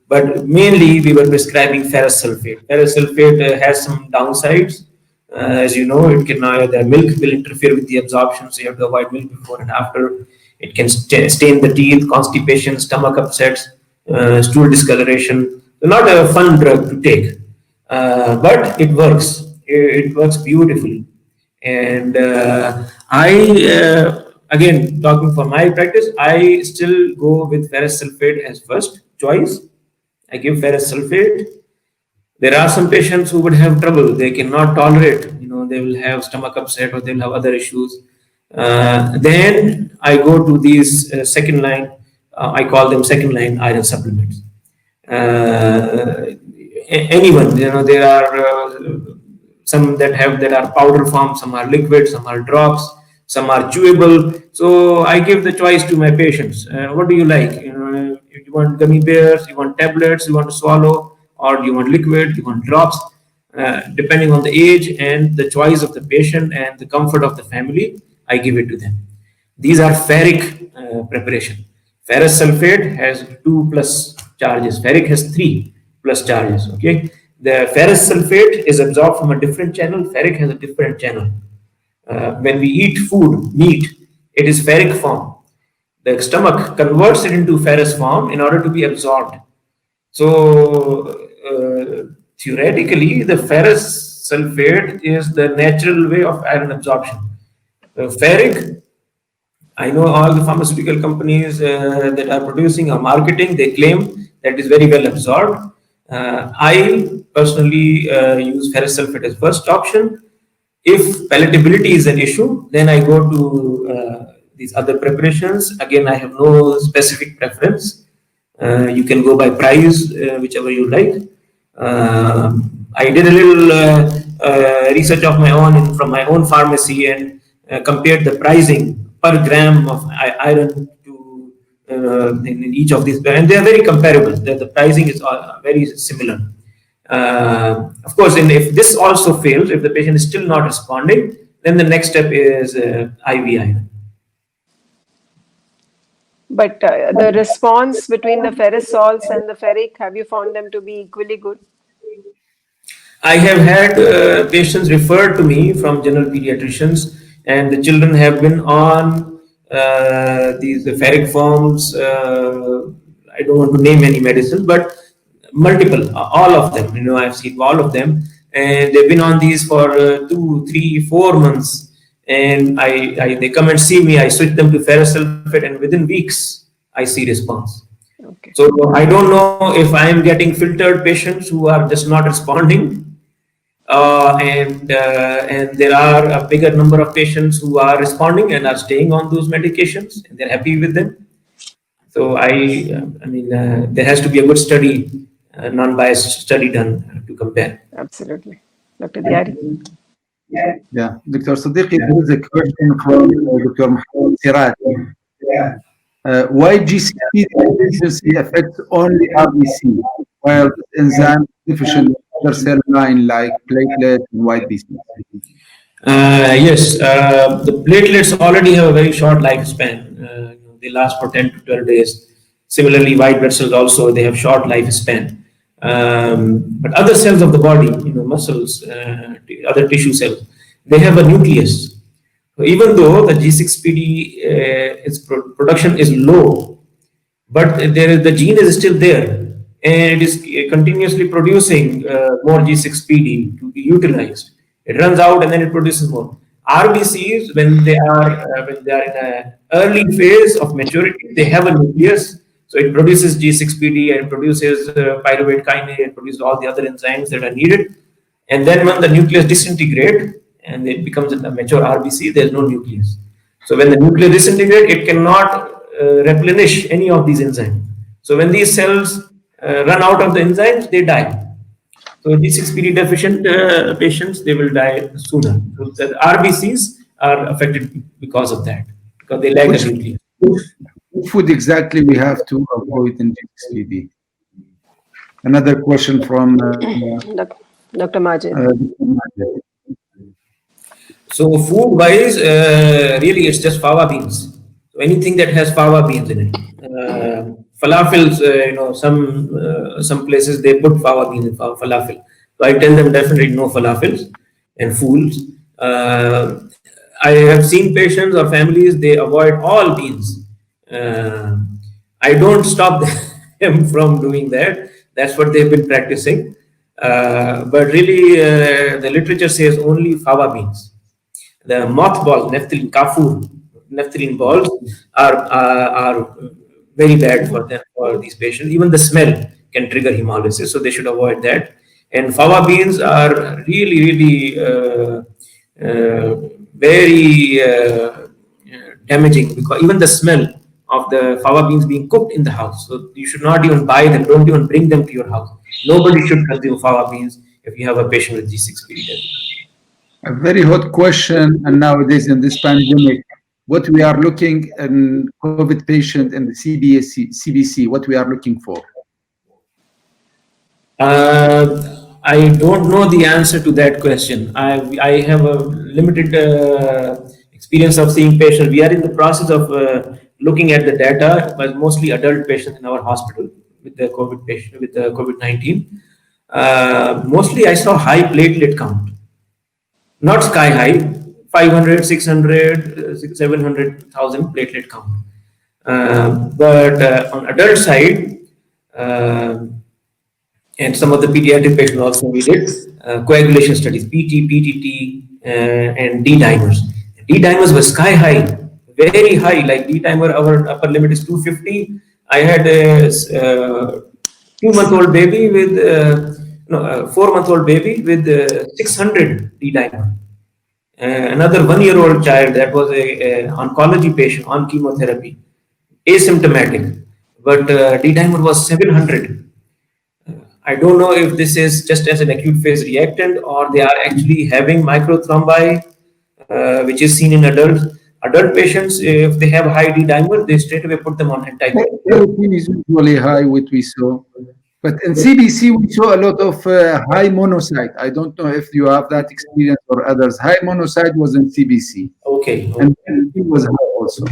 But mainly we were prescribing ferrous sulfate. Ferrous sulfate has some downsides. As you know, it can the milk will interfere with the absorption, so you have to avoid milk before and after. It can stain the teeth, constipation, stomach upsets, stool discoloration. So not a fun drug to take, but it works. It works beautifully. And again, talking for my practice, I still go with ferrous sulfate as first choice. I give ferrous sulfate. There are some patients who would have trouble. They cannot tolerate. They will have stomach upset or they'll have other issues. Then I go to these second line. I call them second line iron supplements. Anyone, there are some that are powder form, some are liquid, some are drops, some are chewable. So I give the choice to my patients. What do you like? If you want gummy bears, you want tablets, you want to swallow, or do you want liquid, you want drops? Depending on the age and the choice of the patient and the comfort of the family, I give it to them. These are ferric preparation. Ferrous sulfate has 2 plus charges. Ferric has 3 plus charges. Okay, the ferrous sulfate is absorbed from a different channel. Ferric has a different channel. When we eat food, meat, it is ferric form. The stomach converts it into ferrous form in order to be absorbed. So theoretically, the ferrous sulfate is the natural way of iron absorption. Ferric, I know all the pharmaceutical companies that are producing or marketing, they claim that is very well absorbed. I personally use ferrous sulfate as first option. If palatability is an issue, then I go to these other preparations. Again, I have no specific preference. You can go by price, whichever you like. I did a little research of my own from my own pharmacy and compared the pricing per gram of iron to in each of these, and they are very comparable. The pricing is very similar. Of course, if this also fails, if the patient is still not responding, then the next step is IVI. But the response between the ferrous salts and the ferric, have you found them to be equally good? I have had patients referred to me from general pediatricians, and the children have been on these ferric forms. I don't want to name any medicine, but multiple, all of them. I've seen all of them, and they've been on these for 2, 3, 4 months. And they come and see me. I switch them to ferrous sulfate, and within weeks, I see response. Okay. So I don't know if I am getting filtered patients who are just not responding, and there are a bigger number of patients who are responding and are staying on those medications, and they're happy with them. So there has to be a good study, non-biased study done to compare. Absolutely. Dr. Diari? Yeah, Dr. Sadiqi, there is a question from Dr. Mohammed Siraj. Why GCP deficiency affects only RBC, while enzyme deficient in other cell line like platelet and white BC? Yes, the platelets already have a very short lifespan. They last for 10 to 12 days. Similarly, white blood cells also, they have short lifespan. But other cells of the body, muscles, other tissue cells, they have a nucleus. So even though the G6PD production is low, but the gene is still there, and it is continuously producing more G6PD to be utilized. It runs out and then it produces more. RBCs, when they are in an early phase of maturity, they have a nucleus, so it produces G6PD and produces pyruvate kinase and produces all the other enzymes that are needed. And then when the nucleus disintegrates and it becomes a mature RBC, there is no nucleus. So when the nucleus disintegrates, it cannot replenish any of these enzymes. So when these cells run out of the enzymes, they die. So G6PD deficient patients, they will die sooner. So the RBCs are affected because of that, because they lack the nucleus. What food exactly we have to avoid in GCPD? Another question from Dr. Majid. So food-wise, really it's just fava beans. So anything that has fava beans in it. Falafels, some places they put fava beans in falafel. So I tell them definitely no falafels and fools. I have seen patients or families, they avoid all beans. I don't stop them from doing that. That's what they've been practicing. But really, the literature says only fava beans. The mothball, naphthalene balls are very bad for these patients. Even the smell can trigger hemolysis, so they should avoid that. And fava beans are really very damaging, because even the smell of the fava beans being cooked in the house. So you should not even buy them. Don't even bring them to your house. Nobody should consume fava beans if you have a patient with G6PD. A very hot question, and nowadays in this pandemic, what we are looking in COVID patient and the CBC, what we are looking for? I don't know the answer to that question. I have a limited experience of seeing patients. We are in the process of looking at the data, but mostly adult patients in our hospital with the COVID patient with the COVID-19. Mostly, I saw high platelet count. Not sky high, 500, 600, 700,000 platelet count. But on adult side, and some of the pediatric patients also we did coagulation studies, PT, PTT, and D dimers. D dimers were sky high, very high. Like D dimer, our upper limit is 250. I had a 2-month-old baby with 4-month-old baby with 600 D dimer. Another 1-year-old child that was a oncology patient on chemotherapy, asymptomatic, but D dimer was 700. I don't know if this is just as an acute phase reactant or they are actually having microthrombi, which is seen in adults. Adult patients, if they have high D dimer, they straight away put them on antibiotics. Protein is usually high, what we saw. But in CBC, we saw a lot of high monocyte. I don't know if you have that experience or others. High monocyte was in CBC, Okay. and it was high also.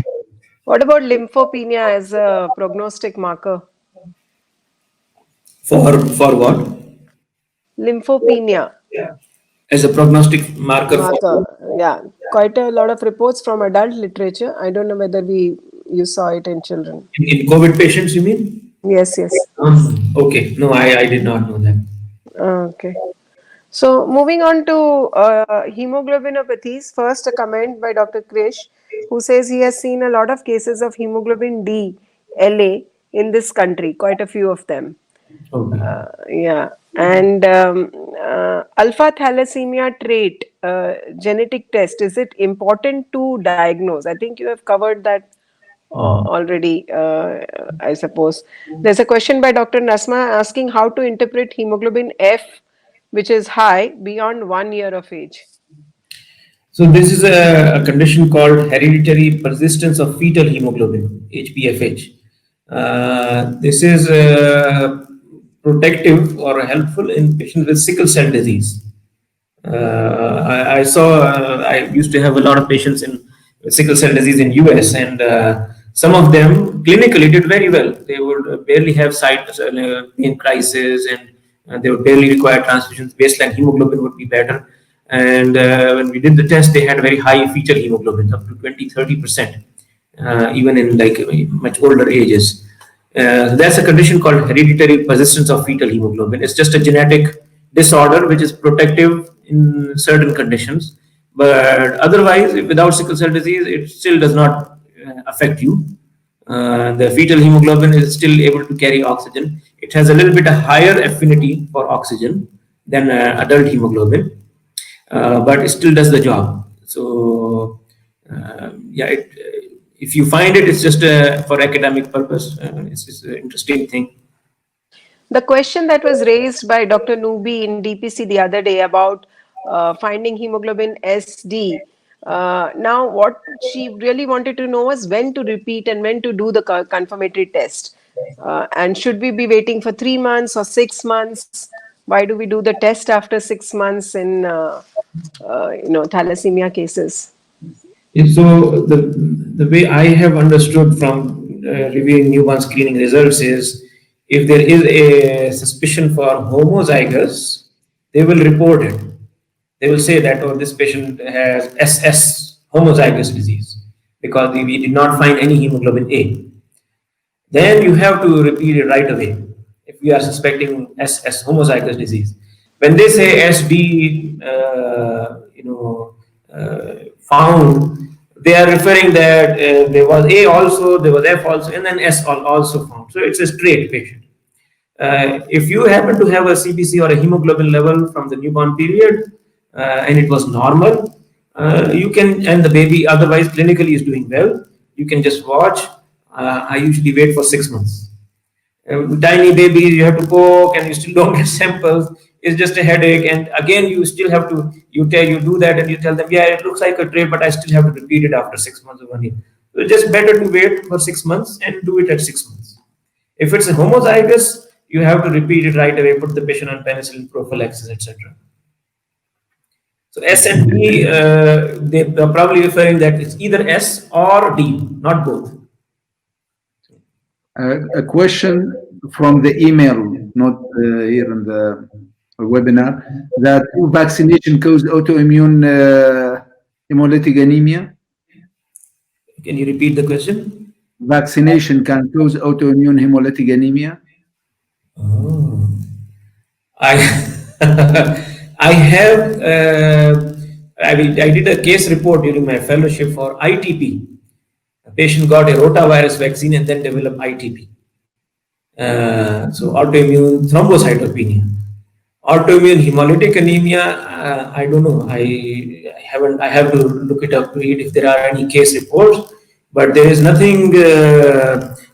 What about lymphopenia as a prognostic marker? For what? Lymphopenia As a prognostic marker for marker. Yeah, quite a lot of reports from adult literature. I don't know whether you saw it in children. in COVID patients, you mean? Yes, yes. Okay. No, I did not know that. Okay. So moving on to hemoglobinopathies, first a comment by Dr. Krish, who says he has seen a lot of cases of hemoglobin D, LA in this country, quite a few of them. Okay. Yeah, and alpha thalassemia trait genetic test, is it important to diagnose? I think you have covered that already, I suppose. There's a question by Dr. Nasma asking how to interpret hemoglobin F, which is high beyond 1 year of age. So this is a condition called hereditary persistence of fetal hemoglobin, HPFH. This is protective or helpful in patients with sickle cell disease. I saw. I used to have a lot of patients in sickle cell disease in US, and some of them clinically did very well. They would barely have site pain crisis, and they would barely require transfusions. Baseline hemoglobin would be better. And when we did the test, they had very high fetal hemoglobin, up to 20-30%, even in like much older ages. That's a condition called hereditary persistence of fetal hemoglobin. It's just a genetic disorder which is protective in certain conditions, but otherwise, without sickle cell disease, it still does not affect you. The fetal hemoglobin is still able to carry oxygen. It has a little bit a higher affinity for oxygen than adult hemoglobin, but it still does the job. So, yeah, if you find it, it's just for academic purpose. It's an interesting thing. The question that was raised by Dr. Nubi in DPC the other day about finding hemoglobin SD. Now, what she really wanted to know was when to repeat and when to do the confirmatory test. And should we be waiting for 3 months or 6 months? Why do we do the test after 6 months in thalassemia cases? So the way I have understood from reviewing newborn screening results is if there is a suspicion for homozygous, they will report it. They will say that, oh, this patient has SS, homozygous disease, because we did not find any hemoglobin A. Then you have to repeat it right away if we are suspecting SS, homozygous disease. When they say SD, found, they are referring that there was A also, there was F also, and then S also found. So it's a straight patient. If you happen to have a CBC or a hemoglobin level from the newborn period and it was normal, you can, and the baby otherwise clinically is doing well, you can just watch. I usually wait for 6 months. Tiny baby, you have to poke and you still don't get samples. It's just a headache, and again you still have to you do that and you tell them, yeah, it looks like a trait, but I still have to repeat it after 6 months or 1 year. So it's just better to wait for 6 months and do it at 6 months. If it's a homozygous, you have to repeat it right away, put the patient on penicillin prophylaxis, etc. So S and D, they're probably referring that it's either S or D, not both. A question from the email, not here in the webinar, that vaccination cause autoimmune hemolytic anemia. Can you repeat the question? Vaccination can cause autoimmune hemolytic anemia. Oh, I I have I did a case report during my fellowship for ITP. A patient got a rotavirus vaccine and then developed ITP. So autoimmune thrombocytopenia. Autoimmune hemolytic anemia, I don't know. I haven't. I have to look it up to read if there are any case reports. But there is nothing.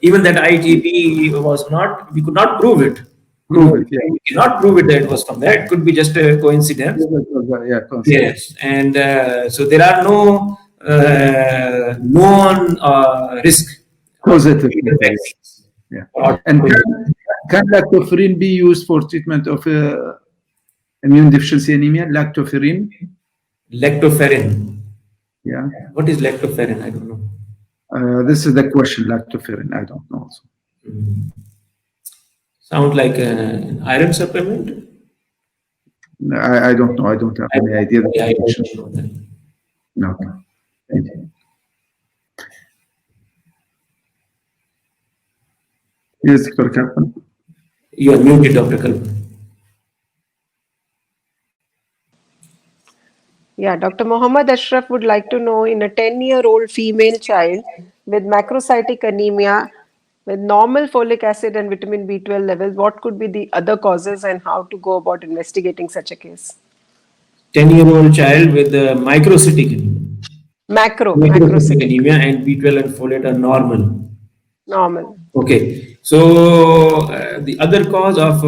Even that ITP was not. We could not prove it. Prove it, yeah. We cannot prove it that it was from that. It could be just a coincidence. Yeah, coincidence. Yes, and so there are no known risk. Positive. Vaccines. Yeah. And Can lactoferrin be used for treatment of immune deficiency anemia? Lactoferrin? Lactoferrin. Yeah. What is lactoferrin? I don't know. This is the question, lactoferrin. I don't know also. Sound like an iron supplement? I don't know. I don't have any idea. Yeah, I don't know that. No. Thank you. Yes, Dr. Kaplan. You are muted, Dr. Kalpan. Yeah, Dr. Mohammed Ashraf would like to know, in a 10-year-old female child with macrocytic anemia with normal folic acid and vitamin B12 levels, what could be the other causes and how to go about investigating such a case? 10-year-old child with microcytic anemia. Macrocytic Macrocytic, anemia and B12 and folate are normal. normal. Okay, so the other cause of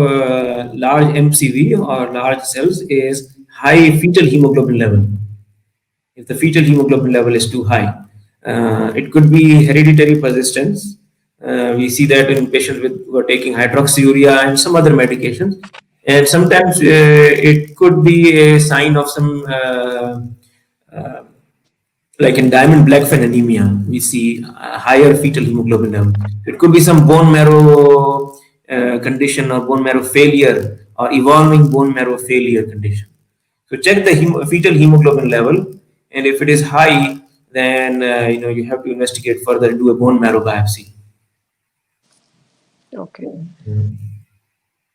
large MCV or large cells is high fetal hemoglobin level. If the fetal hemoglobin level is too high, it could be hereditary persistence. We see that in patients who are taking hydroxyurea and some other medications. And sometimes it could be a sign of some uh, like in diamond blackfen anemia, we see a higher fetal hemoglobin level. It could be some bone marrow condition or bone marrow failure or evolving bone marrow failure condition. So check the fetal hemoglobin level, and if it is high, then you have to investigate further and do a bone marrow biopsy. Okay.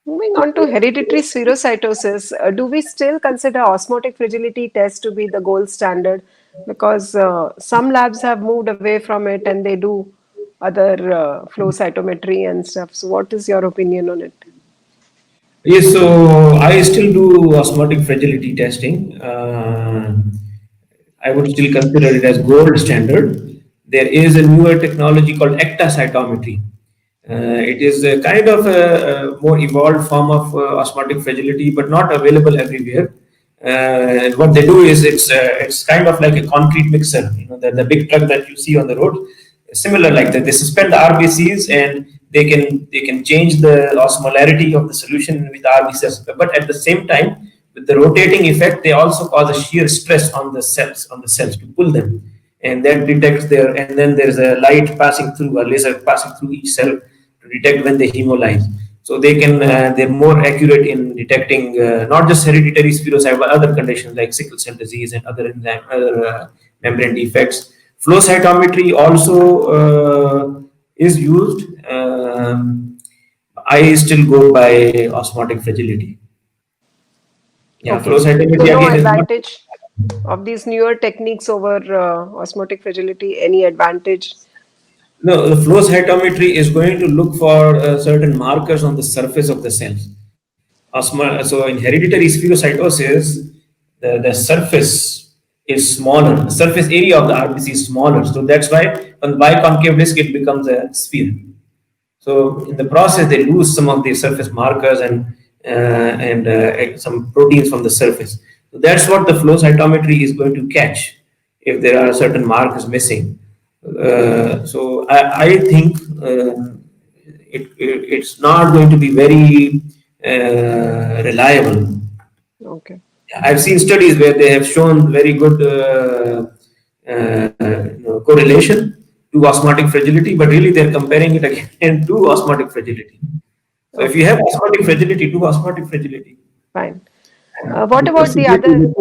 Moving on to hereditary spherocytosis, do we still consider osmotic fragility test to be the gold standard? Because some labs have moved away from it and they do other flow cytometry and stuff. So, what is your opinion on it? Yes, so I still do osmotic fragility testing. I would still consider it as gold standard. There is a newer technology called ectacytometry. It is a kind of a more evolved form of osmotic fragility, but not available everywhere. And what they do is it's kind of like a concrete mixer. The big truck that you see on the road, similar like that. They suspend the RBCs and they can change the osmolarity of the solution with the RBCs. But at the same time, with the rotating effect, they also cause a shear stress on the cells to pull them, and that detects there. And then there's a light passing through, a laser passing through each cell to detect when they hemolyze. So they're more accurate in detecting not just hereditary spherocyte but other conditions like sickle cell disease and other membrane defects. Flow cytometry also is used. I still go by osmotic fragility. Yeah, Okay. flow So, cytometry no again is not. advantage of these newer techniques over osmotic fragility? Any advantage? No, the flow cytometry is going to look for certain markers on the surface of the cells. So in hereditary spherocytosis, the surface is smaller. The surface area of the RBC is smaller. So that's why on the biconcave disc it becomes a sphere. So in the process, they lose some of the surface markers and some proteins from the surface. So that's what the flow cytometry is going to catch if there are certain markers missing. So I think it's not going to be very reliable. Okay. I've seen studies where they have shown very good correlation to osmotic fragility, but really they're comparing it again to osmotic fragility. So if you have osmotic fragility, do osmotic fragility. Fine. What about the other?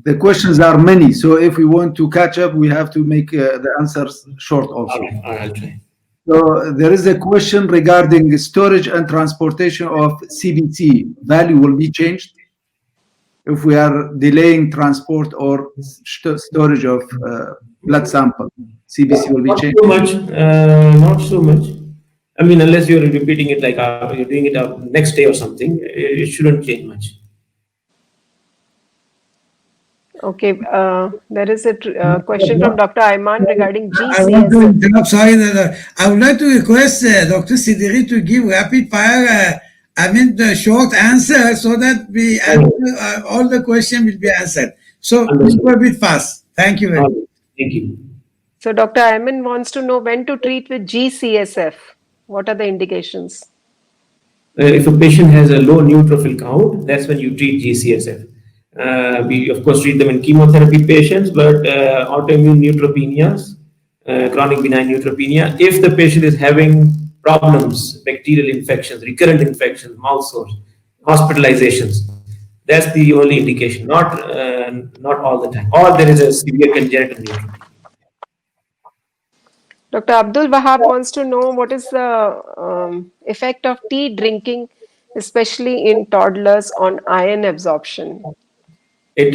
The questions are many. So if we want to catch up, we have to make the answers short also. I'll try. So there is a question regarding storage and transportation of CBC. Value will be changed if we are delaying transport or storage of blood sample. CBC will be changed. Not so much. I mean, unless you're repeating it like you're doing it next day or something, it shouldn't change much. Okay, there is a question from Dr. Ayman regarding I want to GCSF. interrupt. Sorry, I would like to request Dr. Sideri to give rapid fire, the short answer so that we answer, all the questions will be answered. So please go a bit fast. Thank you very much. Thank you. So Dr. Ayman wants to know when to treat with GCSF. What are the indications? If a patient has a low neutrophil count, that's when you treat GCSF. We of course treat them in chemotherapy patients, but autoimmune neutropenias, chronic benign neutropenia, if the patient is having problems, bacterial infections, recurrent infections, mouth sores, hospitalizations, that's the only indication, not all the time, or there is a severe congenital neutropenia. Dr. Abdul Wahab wants to know what is the effect of tea drinking, especially in toddlers, on iron absorption. It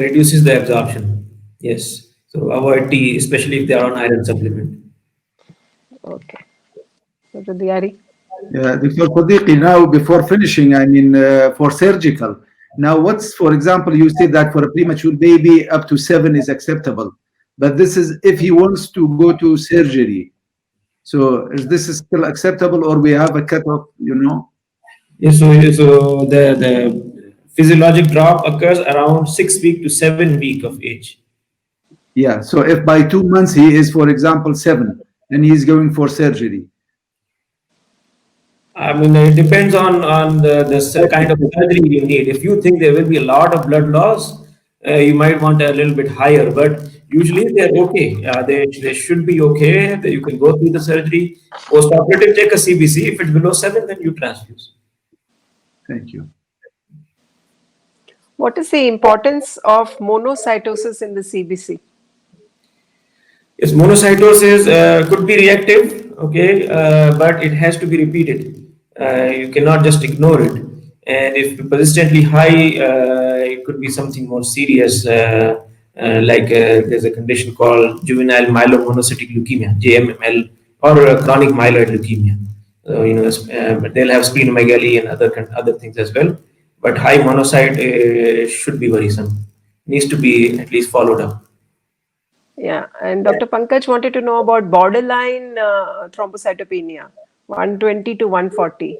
reduces the absorption. Yes. So avoid tea, especially if they are on iron supplement. Okay. Dr. Diari. Yeah, Dr. Sadiqi, now before finishing, I mean, for surgical, now what's, for example, you said that for a premature baby, up to 7 is acceptable. But this is if he wants to go to surgery. So is this still acceptable or we have a cutoff, you know? Yes. So the physiologic drop occurs around 6 week to 7 week of age. Yeah, so if by 2 months he is, for example, 7 and he's going for surgery. I mean, it depends on the kind of surgery you need. If you think there will be a lot of blood loss, you might want a little bit higher. But usually they're okay. They should be okay. You can go through the surgery. Post-operative, take a CBC. If it's below 7, then you transfuse. Thank you. What is the importance of monocytosis in the CBC? Yes, monocytosis could be reactive, okay, but it has to be repeated. You cannot just ignore it. And if persistently high, it could be something more serious, there's a condition called juvenile myelomonocytic leukemia, JMML, or chronic myeloid leukemia. But they'll have splenomegaly and other things as well. But high monocyte should be worrisome. Needs to be at least followed up. Yeah, and Dr. Pankaj wanted to know about borderline thrombocytopenia, 120 to 140.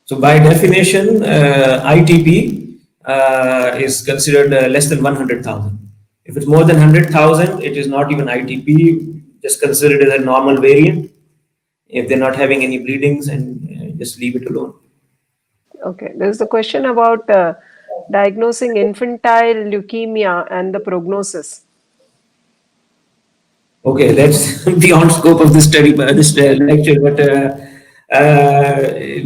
So by definition, ITP is considered less than 100,000. If it's more than 100,000, it is not even ITP, just consider it as a normal variant. If they're not having any bleedings, and just leave it alone. Okay, there's a question about diagnosing infantile leukemia and the prognosis. Okay, that's beyond scope of this study, this lecture. But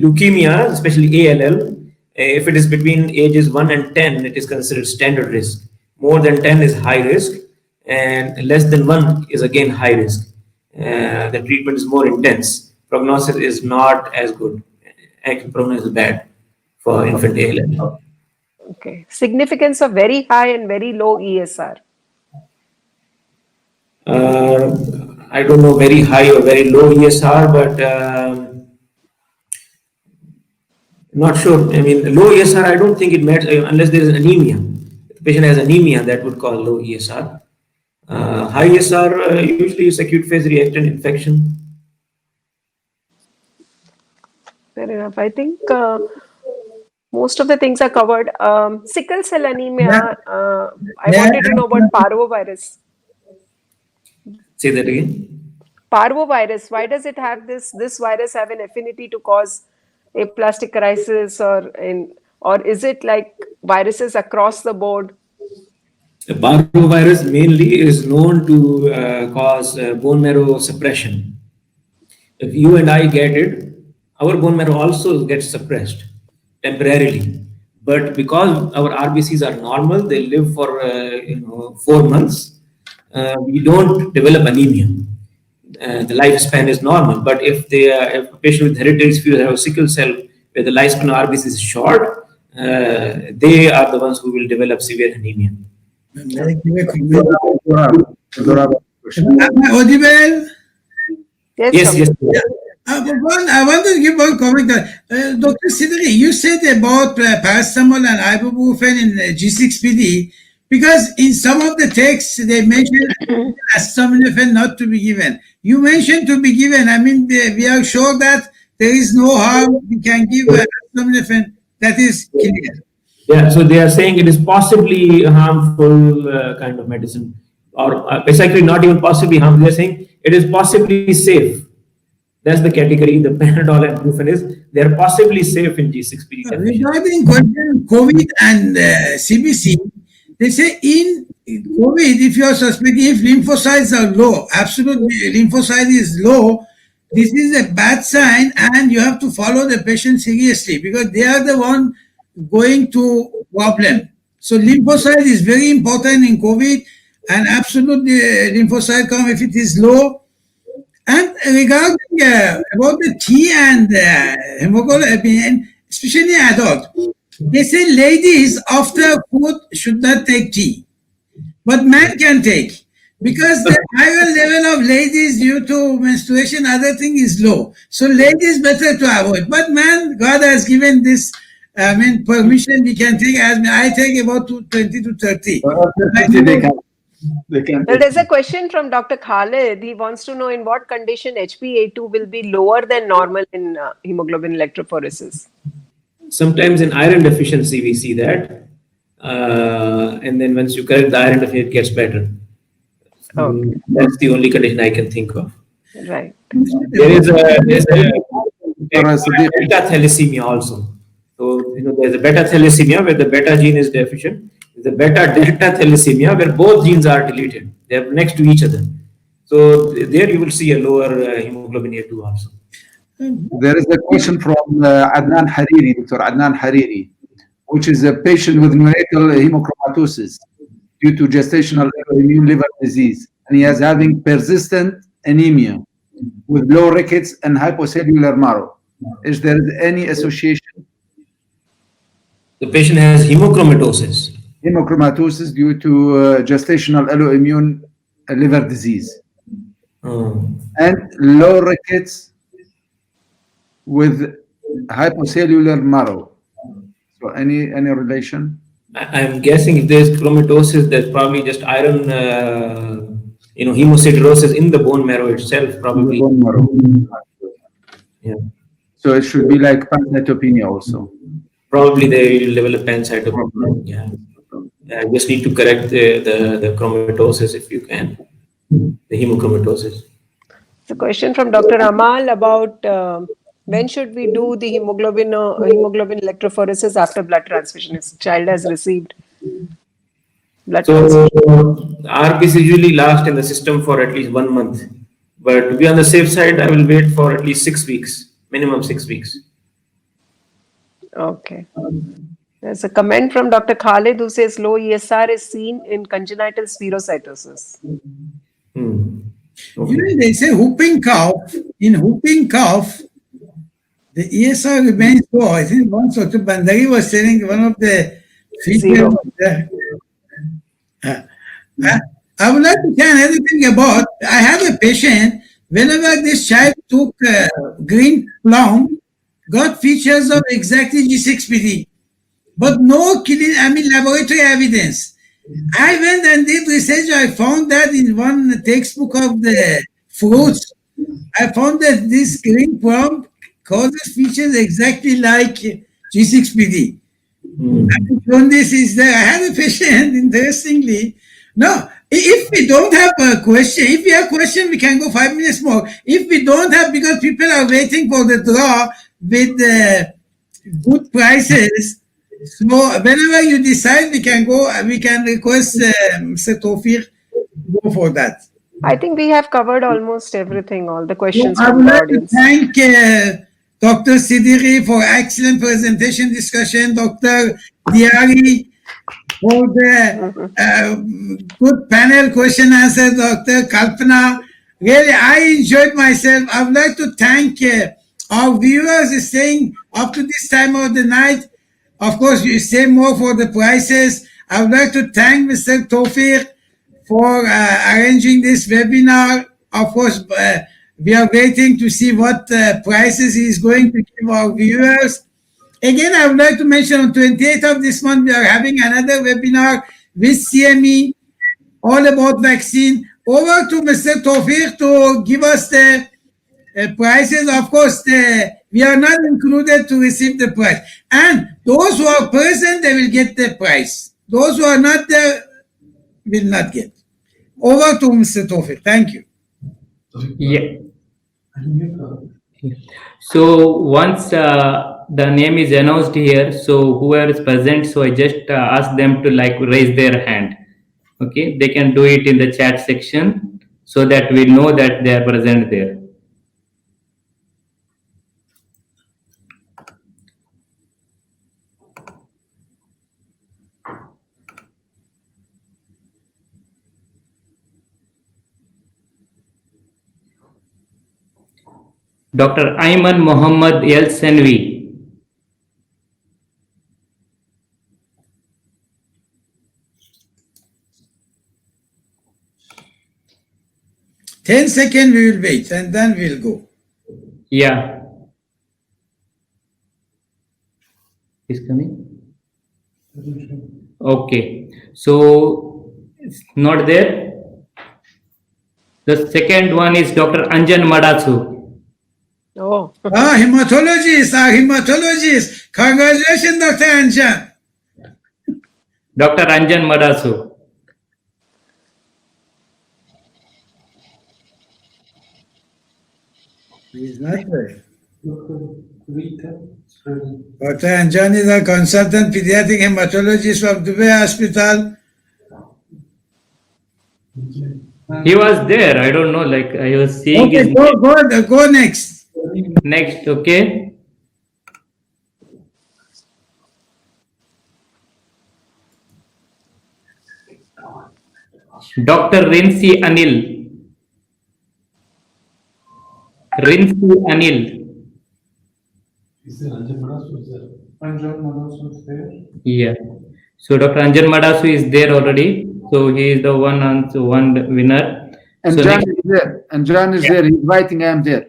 leukemia, especially ALL, if it is between ages 1 and 10, it is considered standard risk. More than 10 is high risk, and less than 1 is again high risk. The treatment is more intense. Prognosis is not as good. Actually, prognosis is bad for infant ALL. Okay, significance of very high and very low ESR. I don't know very high or very low ESR, but not sure. I mean, low ESR, I don't think it matters unless there is anemia. If the patient has anemia, that would cause low ESR. High ESR usually is acute phase reactant infection. Fair enough. I think most of the things are covered. Sickle cell anemia, I wanted to know about parvovirus. Say that again. Parvovirus, why does it have this virus have an affinity to cause aplastic crisis, or is it like viruses across the board? The parvovirus mainly is known to cause bone marrow suppression. If you and I get it, our bone marrow also gets suppressed temporarily. But because our RBCs are normal, they live for 4 months. We don't develop anemia. The lifespan is normal. But if if a patient with hereditary fever have sickle cell, where the lifespan of RBC is short, they are the ones who will develop severe anemia. Am I audible? Yes, yes. I want to give one comment. Dr. Sidri, you said about paracetamol and ibuprofen in G6PD because in some of the texts they mentioned acetaminophen not to be given. You mentioned to be given. I mean, we are sure that there is no harm. We can give acetaminophen. That is clear. Yeah, so they are saying it is possibly a harmful kind of medicine, or basically not even possibly harmful. They are saying it is possibly safe. That's the category the Panadol and Brufen is. They are possibly safe in G6PD deficiency. Regarding question COVID and CBC, they say in COVID, if you are suspecting if lymphocytes are low, absolutely lymphocyte is low, this is a bad sign and you have to follow the patient seriously because they are the one going to problem. So lymphocyte is very important in COVID and absolutely lymphocyte count if it is low. And regarding about the tea and hemoglobin, especially adult, they say ladies after food should not take tea, but men can take because the iron level of ladies due to menstruation, other thing is low. So ladies better to avoid. But man, God has given this. Permission we can take. As I take about 20 to 30. They can Well, there's a question from Dr. Khalid. He wants to know in what condition HbA2 will be lower than normal in hemoglobin electrophoresis. Sometimes in iron deficiency we see that, and then once you correct the iron deficiency, it gets better. Okay. That's the only condition I can think of. Right. There is a beta thalassemia also. So there's a beta thalassemia where the beta gene is deficient. There's a beta delta thalassemia where both genes are deleted. They are next to each other. So there you will see a lower hemoglobin A2 also. There is a question from Adnan Hariri, Dr. Adnan Hariri, which is a patient with neonatal hemochromatosis due to gestational immune liver disease, and he is having persistent anemia with low rickets and hypocellular marrow. Is there any association? The patient has hemochromatosis. Hemochromatosis due to gestational alloimmune liver disease and low rickets with hypocellular marrow. So any relation? I'm guessing if there's chromatosis, there's probably just iron, hemosiderosis in the bone marrow itself, probably. Bone marrow. Yeah. So it should be like pancytopenia also. Probably they will develop pancytopenia. Yeah. Just need to correct the chromatosis if you can, the hemochromatosis. The question from Dr. Amal about when should we do the hemoglobin electrophoresis after blood transfusion if child has received blood transfusion? RBs usually last in the system for at least 1 month. But to be on the safe side, I will wait for at least 6 weeks, minimum 6 weeks. Okay. There's a comment from Dr. Khalid who says low ESR is seen in congenital spherocytosis. Okay. They say whooping cough. In whooping cough, the ESR remains low. I think once Dr. Bandari was telling one of the features. I would like to tell another thing about. I have a patient. Whenever this child took green plum, got features of exactly G6PD, but no laboratory evidence. I went and did research. I found that in one textbook of the fruits, I found that this green plum causes features exactly like G6PD. And this is there. I had a patient, interestingly. No, if we don't have a question, if we have a question, we can go 5 minutes more. If we don't have, because people are waiting for the draw with good prices, so whenever you decide, we can go. We can request Mr. Tawfiq to go for that. I think we have covered almost everything, all the questions So from the I would audience. like to thank Dr. Sidiri for excellent presentation, discussion, Dr. Diari for the good panel question answer, Dr. Kalpana. Really, I enjoyed myself. I would like to thank our viewers staying up to this time of the night. Of course, you stay more for the prices. I would like to thank Mr. Tawfiq for arranging this webinar. Of course, we are waiting to see what prices he is going to give our viewers. Again, I would like to mention on 28th of this month, we are having another webinar with CME all about vaccine. Over to Mr. Tawfiq to give us the prices. Of course, we are not included to receive the price. And those who are present, they will get the price. Those who are not there will not get. Over to Mr. Tawfiq. Thank you. Yeah. So once the name is announced here, so whoever is present, so I just ask them to like raise their hand. Okay, they can do it in the chat section so that we know that they are present there. Dr. Ayman Mohammed El Senvi. 10 seconds we will wait and then we'll go. Yeah. Is coming? Okay. So it's not there. The second one is Dr. Anjan Madasu. Oh, Hematologist, hematologist. Congratulations, Dr. Anjan. Dr. Anjan Madasu. He's not there. Dr. Anjan is a consultant pediatric hematologist from Dubai Hospital. He was there. I don't know. Like I was seeing Okay, his go next. next. Okay. Dr. Rinsi Anil. Rinsi Anil. Yeah. So Dr. Anjan Madasu is there already. So he is the one winner. And So John next, is there. And John is there. He's writing, I'm there.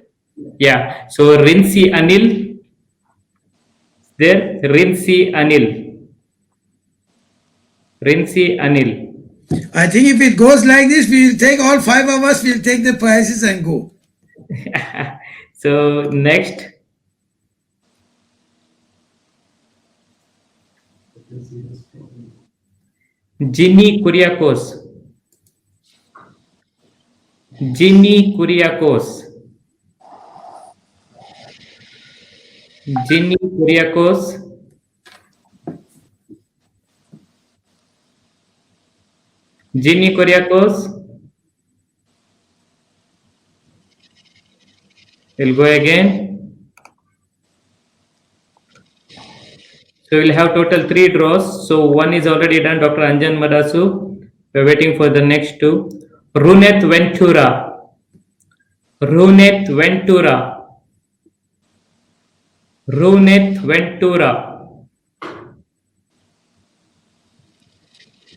yeah. So Rinsi Anil. There. Rinsi Anil. Rinsi Anil. I think if it goes like this, we will take all 5 of us, we'll take the prizes and go. So next. Ginny Kuriakos. Ginny Kuriakos. Ginny Kuriakos. Ginny Kuriakos. We'll go again. So we'll have total 3 draws. So one is already done, Dr. Anjan Madasu. We're waiting for the next 2. Runeth Ventura. Runeth Ventura. Runeth Ventura.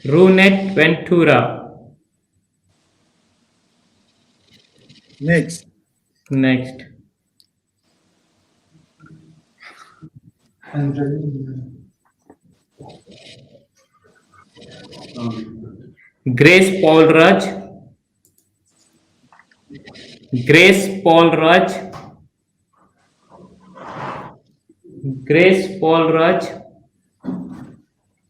Runeth Ventura. Next. Next. Grace Paul Raj. Grace Paul Raj. Grace Paul Raj.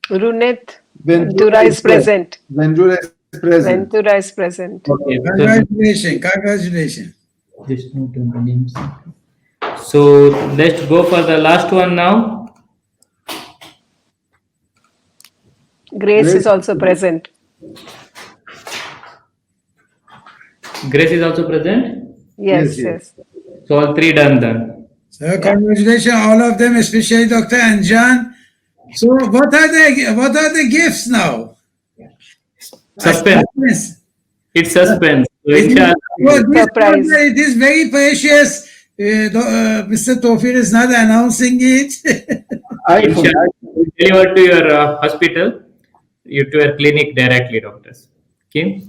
Runeth Ventura is present. Ventura is present. Ventura is present. Okay. Congratulations. Congratulations. Just note down the names. So let's go for the last one now. Grace is also present. Grace is also present. Yes, Yes. So all 3 done. So congratulations, all of them, especially Dr. Anjan. So what are the gifts now? Suspense. It's suspense. So It is, inshallah, Surprise. it is very precious. Mr. Tofir is not announcing it. inshallah, we'll deliver to your hospital, to your clinic directly, doctors. Okay.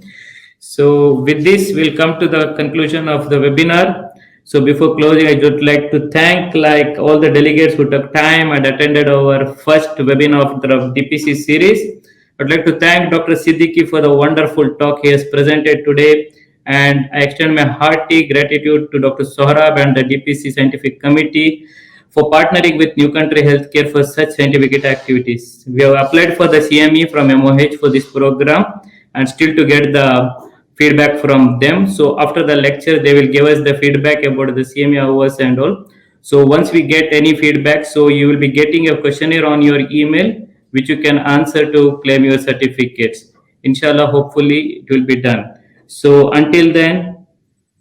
So with this, we'll come to the conclusion of the webinar. So before closing, I would like to thank like all the delegates who took time and attended our first webinar of the DPC series. I'd like to thank Dr. Siddiqui for the wonderful talk he has presented today. And I extend my hearty gratitude to Dr. Sohrab and the DPC Scientific Committee for partnering with New Country Healthcare for such scientific activities. We have applied for the CME from MOH for this program and still to get the feedback from them. So after the lecture, they will give us the feedback about the CME hours and all. So once we get any feedback, so you will be getting a questionnaire on your email, which you can answer to claim your certificates. Inshallah, hopefully it will be done. So until then,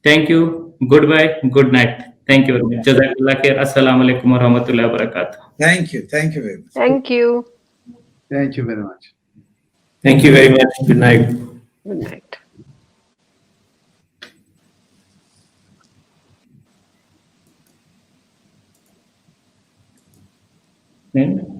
thank you. Goodbye. Good night. Thank you very much. Jazakallah khair. Assalamu alaikum wa rahmatullahi wa barakatuh. Thank you. Thank you very much. Thank you. Thank you very much. Thank you very much. Good night. Good night. And